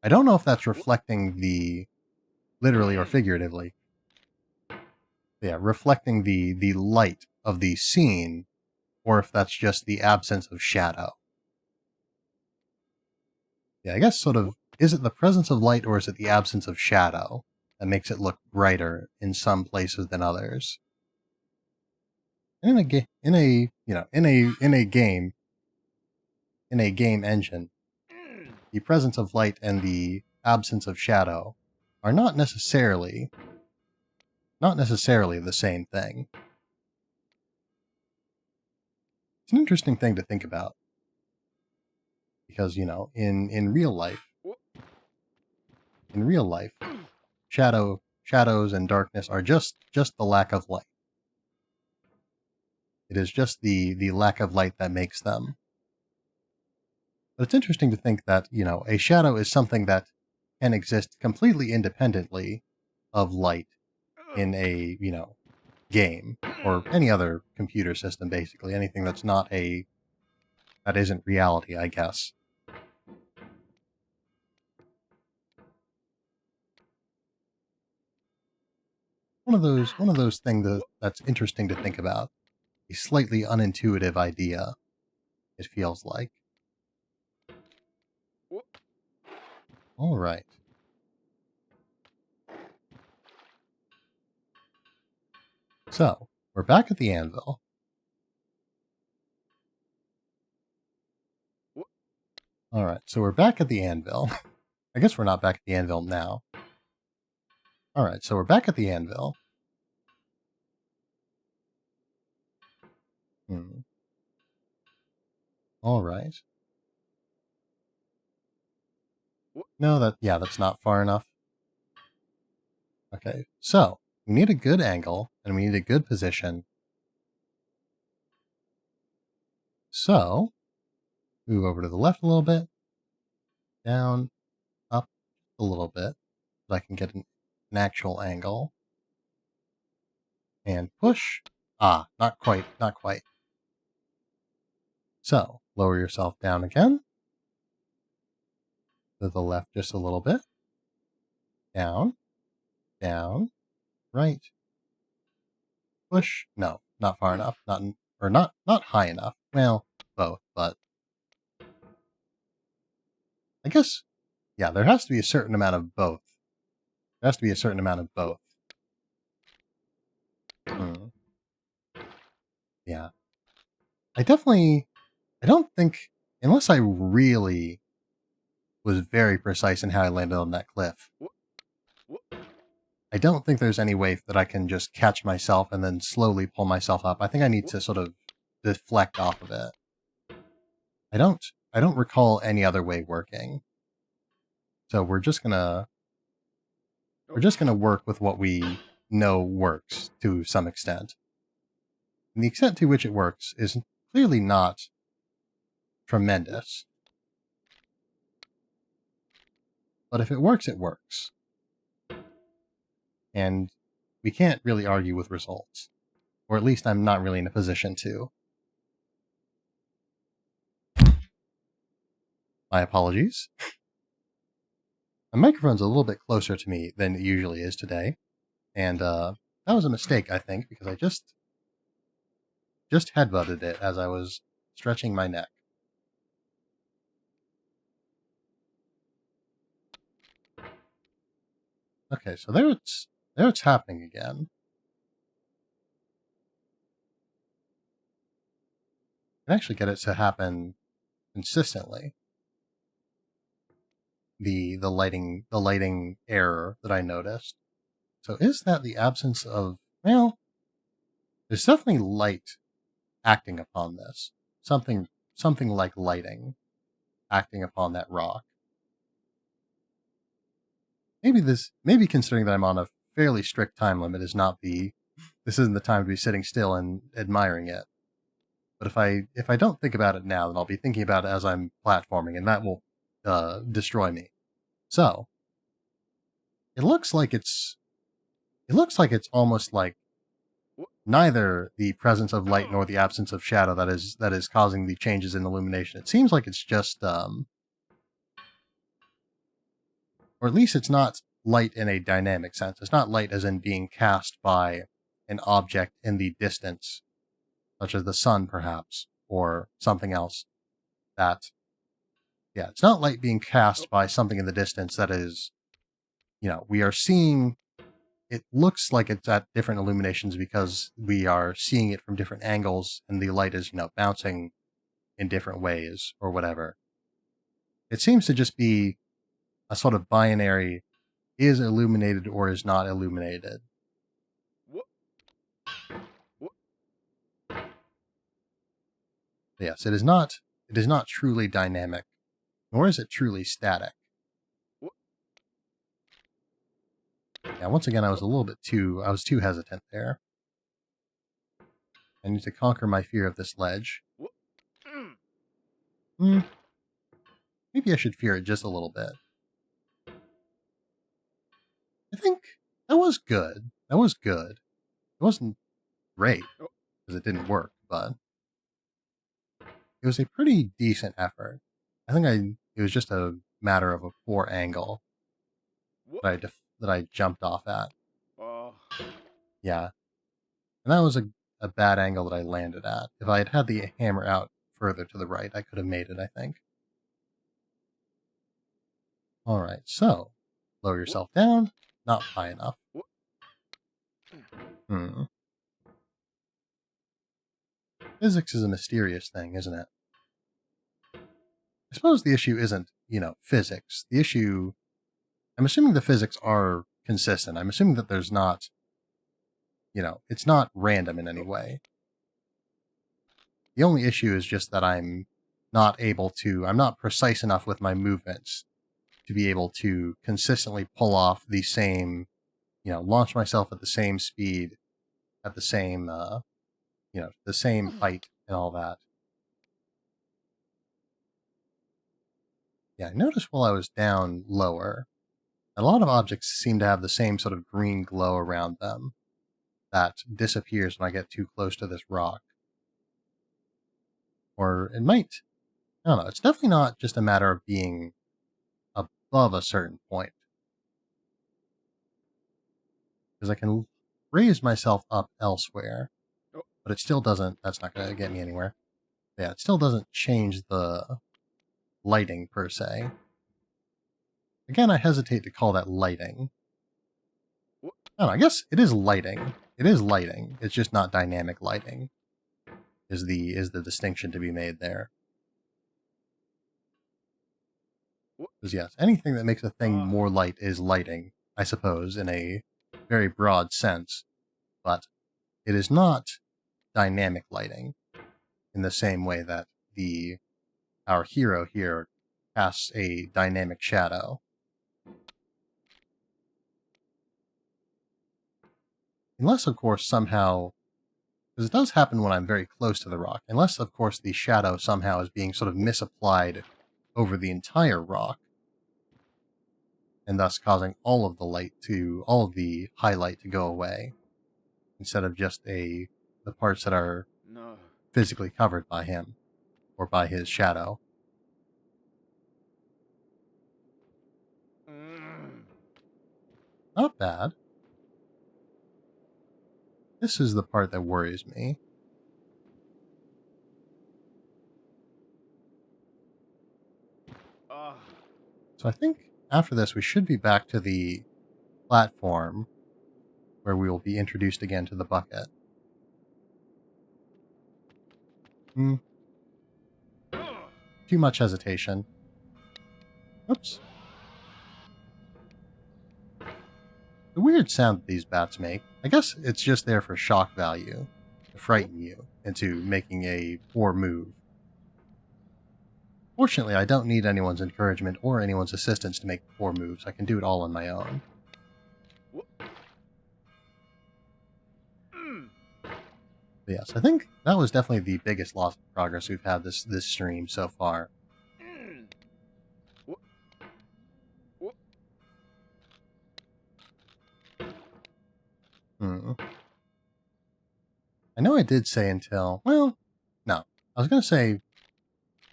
I don't know if that's reflecting the literally or figuratively. Yeah, reflecting the light of the scene, or if that's just the absence of shadow. Yeah, I guess sort of, is it the presence of light or is it the absence of shadow that makes it look brighter in some places than others? In a game engine, the presence of light and the absence of shadow are not necessarily the same thing. It's an interesting thing to think about because, in real life, shadows and darkness are just the lack of light. It is just the lack of light that makes them. But it's interesting to think that, a shadow is something that can exist completely independently of light in a, game or any other computer system, basically. Anything that isn't reality, I guess. One of those things that's interesting to think about. A slightly unintuitive idea, it feels like. All right. So, we're back at the anvil. All right, so we're back at the anvil. I guess we're not back at the anvil now. All right, so we're back at the anvil. All right. No, that's not far enough. Okay, so we need a good angle and we need a good position. So, move over to the left a little bit, down, up a little bit, so I can get an actual angle. And push. Ah, not quite, not quite. So, lower yourself down again. To the left just a little bit. Down, down, right. Push. No, not far enough. Not high enough. Well, both, but I guess, yeah, there has to be a certain amount of both. There has to be a certain amount of both. Yeah. I don't think, unless I really was very precise in how I landed on that cliff, I don't think there's any way that I can just catch myself and then slowly pull myself up. I think I need to sort of deflect off of it. I don't recall any other way working. So we're just gonna work with what we know works to some extent. And the extent to which it works is clearly not tremendous. But if it works, it works. And we can't really argue with results. Or at least I'm not really in a position to. My apologies. My microphone's a little bit closer to me than it usually is today. And that was a mistake, I think, because I just headbutted it as I was stretching my neck. Okay, so there it's happening again. I can actually get it to happen consistently. The lighting error that I noticed. So is that the absence of, well, there's definitely light acting upon this. Something like lighting acting upon that rock. Maybe considering that I'm on a fairly strict time limit this isn't the time to be sitting still and admiring it. But if I don't think about it now, then I'll be thinking about it as I'm platforming, and that will destroy me. So, it looks like it's almost like neither the presence of light nor the absence of shadow that is causing the changes in illumination. It seems like it's just or at least it's not light in a dynamic sense. It's not light as in being cast by an object in the distance, such as the sun perhaps, or something else. It's not light being cast by something in the distance that is, we are seeing, it looks like it's at different illuminations because we are seeing it from different angles and the light is, bouncing in different ways or whatever. It seems to just be a sort of binary, is illuminated or is not illuminated. Yes, it is not truly dynamic, nor is it truly static. Yeah, once again, I was too hesitant there. I need to conquer my fear of this ledge. Maybe I should fear it just a little bit. I think that was good. That was good. It wasn't great, because it didn't work, but it was a pretty decent effort. I think it was just a matter of a poor angle that I jumped off at. Yeah. And that was a bad angle that I landed at. If I had had the hammer out further to the right, I could have made it, I think. Alright, so, lower yourself down. Not high enough. Physics is a mysterious thing, isn't it? I suppose the issue isn't, physics. The issue... I'm assuming the physics are consistent. I'm assuming that there's not... it's not random in any way. The only issue is just that I'm not precise enough with my movements to be able to consistently pull off the same, launch myself at the same speed, at the same, the same height and all that. Yeah, I noticed while I was down lower, a lot of objects seem to have the same sort of green glow around them that disappears when I get too close to this rock. Or it might, I don't know, it's definitely not just a matter of being above a certain point. Because I can raise myself up elsewhere, but it still doesn't, that's not going to get me anywhere. Yeah, it still doesn't change the lighting per se. Again, I hesitate to call that lighting. I don't know, I guess it is lighting. It is lighting. It's just not dynamic lighting. Is the distinction to be made there. Because yes, anything that makes a thing more light is lighting, I suppose, in a very broad sense. But it is not dynamic lighting in the same way that our hero here casts a dynamic shadow. Unless, of course, somehow, because it does happen when I'm very close to the rock, unless, of course, the shadow somehow is being sort of misapplied over the entire rock, and thus causing all of the highlight to go away, instead of just the parts that are physically covered by him, or by his shadow. Not bad. This is the part that worries me. So I think after this we should be back to the platform where we will be introduced again to the bucket. Too much hesitation. Oops. The weird sound that these bats make, I guess it's just there for shock value, to frighten you into making a poor move. Fortunately, I don't need anyone's encouragement or anyone's assistance to make poor moves. I can do it all on my own. But yes, I think that was definitely the biggest loss of progress we've had this stream so far. Hmm. I know I did say until, well, no. I was going to say,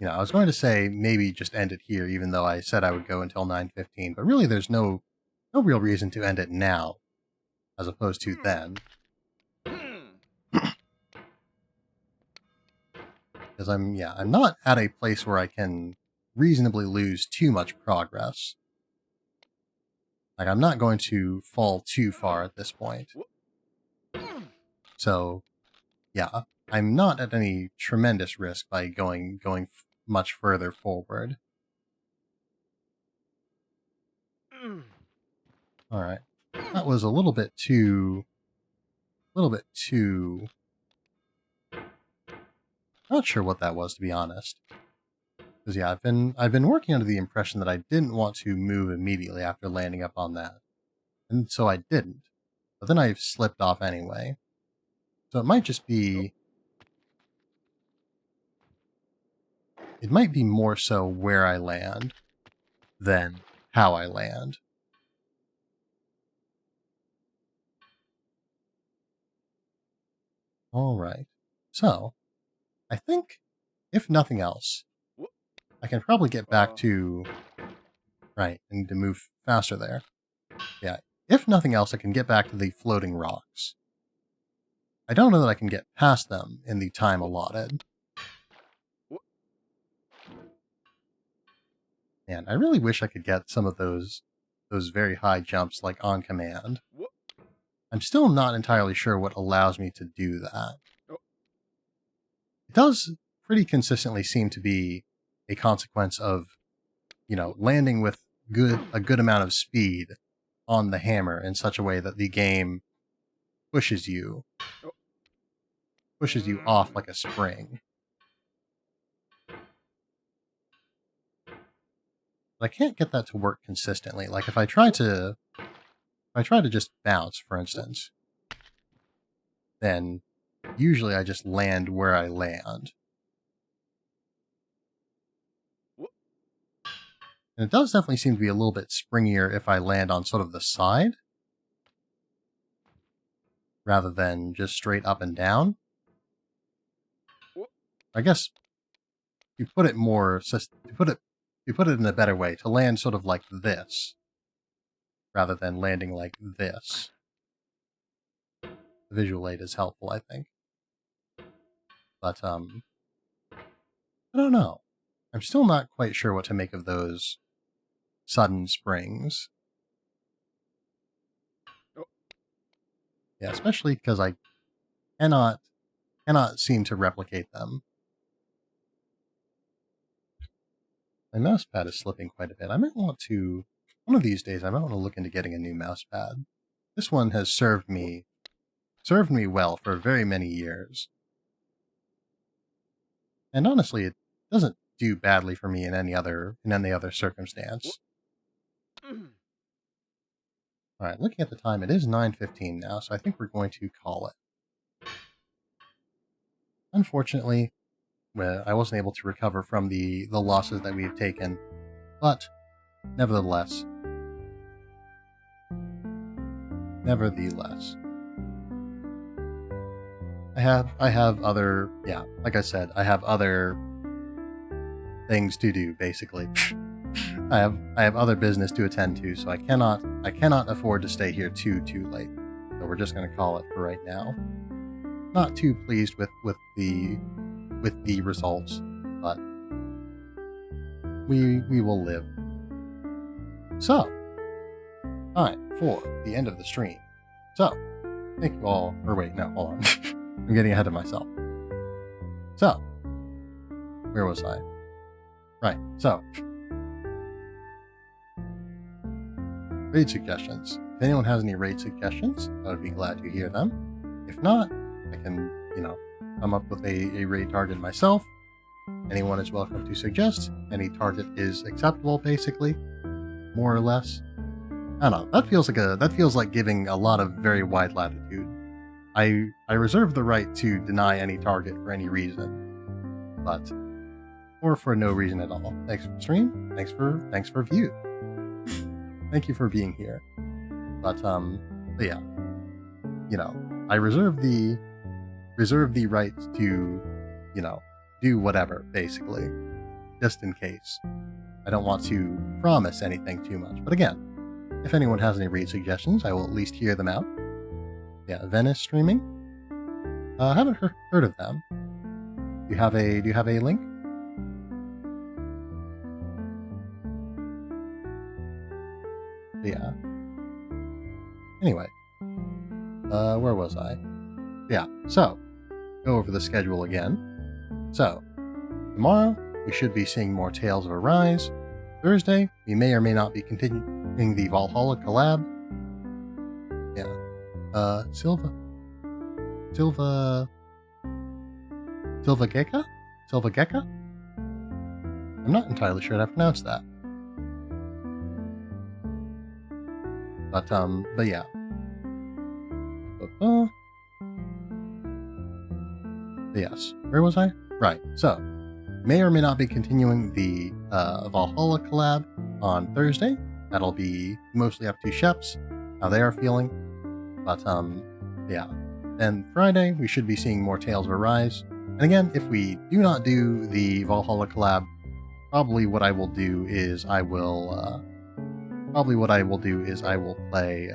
I was going to say maybe just end it here, even though I said I would go until 9:15. But really, there's no real reason to end it now, as opposed to then. Because I'm not at a place where I can reasonably lose too much progress. Like, I'm not going to fall too far at this point. So, yeah, I'm not at any tremendous risk by going much further forward. All right, that was a little bit too. Not sure what that was, to be honest. Because yeah, I've been working under the impression that I didn't want to move immediately after landing up on that, and so I didn't. But then I slipped off anyway. So it might just be. It might be more so where I land than how I land. All right. So, I think, if nothing else, I can probably get back to... Right, I need to move faster there. Yeah, if nothing else, I can get back to the floating rocks. I don't know that I can get past them in the time allotted. And I really wish I could get some of those very high jumps, like, on command. I'm still not entirely sure what allows me to do that. It does pretty consistently seem to be a consequence of, landing with a good amount of speed on the hammer in such a way that the game pushes you off like a spring. But I can't get that to work consistently. Like if I try to just bounce, for instance, then usually I just land where I land. And it does definitely seem to be a little bit springier if I land on sort of the side, rather than just straight up and down. I guess you put it in a better way, to land sort of like this, rather than landing like this. The visual aid is helpful, I think. But, I don't know. I'm still not quite sure what to make of those sudden springs. Yeah, especially because I cannot seem to replicate them. My mouse pad is slipping quite a bit. I might want to, one of these days, I might want to look into getting a new mouse pad. This one has served me well for very many years. And honestly, it doesn't do badly for me in any other circumstance. Alright, looking at the time, it is 9:15 now, so I think we're going to call it. Unfortunately, I wasn't able to recover from the losses that we've taken, but nevertheless, I have other, like I said, I have other things to do, basically. I have other business to attend to, so I cannot afford to stay here too late. So we're just going to call it for right now. Not too pleased with the results, but we will live. So, time for the end of the stream. So, thank you all. Or wait, no, hold on. I'm getting ahead of myself. So, where was I? Right, so, raid suggestions. If anyone has any raid suggestions, I would be glad to hear them. If not, I can, come up with a raid target myself. Anyone is welcome to suggest. Any target is acceptable, basically, more or less. I don't know. That feels like giving a lot of very wide latitude. I reserve the right to deny any target for any reason, or for no reason at all. Thanks for stream. Thanks for view. Thank you for being here. But yeah. I reserve the right to, do whatever, basically, just in case. I don't want to promise anything too much. But again, if anyone has any raid suggestions, I will at least hear them out. Yeah, Venice streaming. I haven't heard of them. Do you have a link? Yeah. Anyway, where was I? Yeah, so, go over the schedule again. So, tomorrow, we should be seeing more Tales of Arise. Thursday, we may or may not be continuing the Valhalla collab. Yeah. Silva Gecka? I'm not entirely sure how to pronounce that. But yeah. Yes. Where was I? Right. So, may or may not be continuing the Valhalla collab on Thursday. That'll be mostly up to Sheps, how they are feeling. But, yeah. Then Friday, we should be seeing more Tales of Arise. And again, if we do not do the Valhalla collab, probably what I will do is I will play,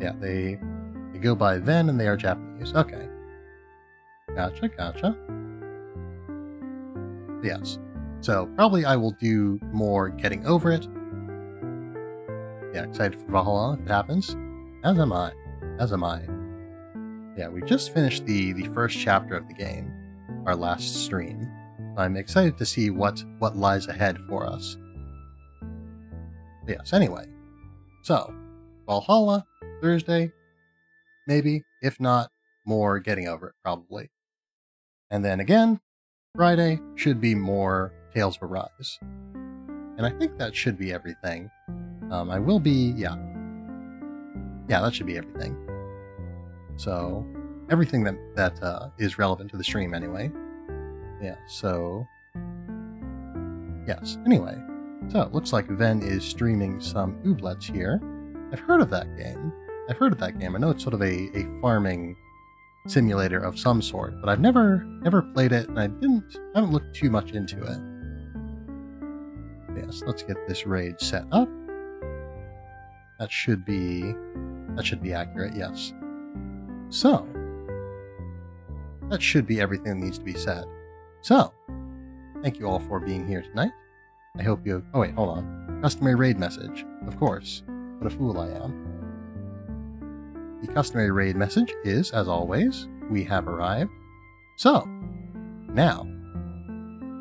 yeah, they go by Ven and they are Japanese. Okay. Gotcha. Yes. So, probably I will do more Getting Over It. Yeah, excited for Valhalla if it happens. As am I. Yeah, we just finished the first chapter of the game, our last stream. I'm excited to see what lies ahead for us. Yes, anyway. So, Valhalla, Thursday, maybe. If not, more Getting Over It, probably. And then again, Friday should be more Tales of Arise. And I think that should be everything. I will be, yeah, that should be everything. So, everything that is relevant to the stream anyway. Yeah, so, yes, anyway. So, it looks like Ven is streaming some Ooblets here. I've heard of that game. I know it's sort of a farming simulator of some sort, but I've never played it, and I haven't looked too much into it. Yes, let's get this raid set up. That should be accurate, yes. So, that should be everything that needs to be said. So, thank you all for being here tonight. I hope you... Oh wait, hold on. Customary raid message. Of course. What a fool I am. The customary raid message is, as always, we have arrived. So, now,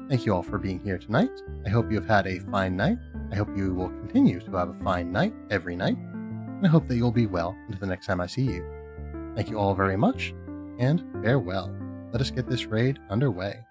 thank you all for being here tonight. I hope you have had a fine night. I hope you will continue to have a fine night every night. And I hope that you'll be well until the next time I see you. Thank you all very much, and farewell. Let us get this raid underway.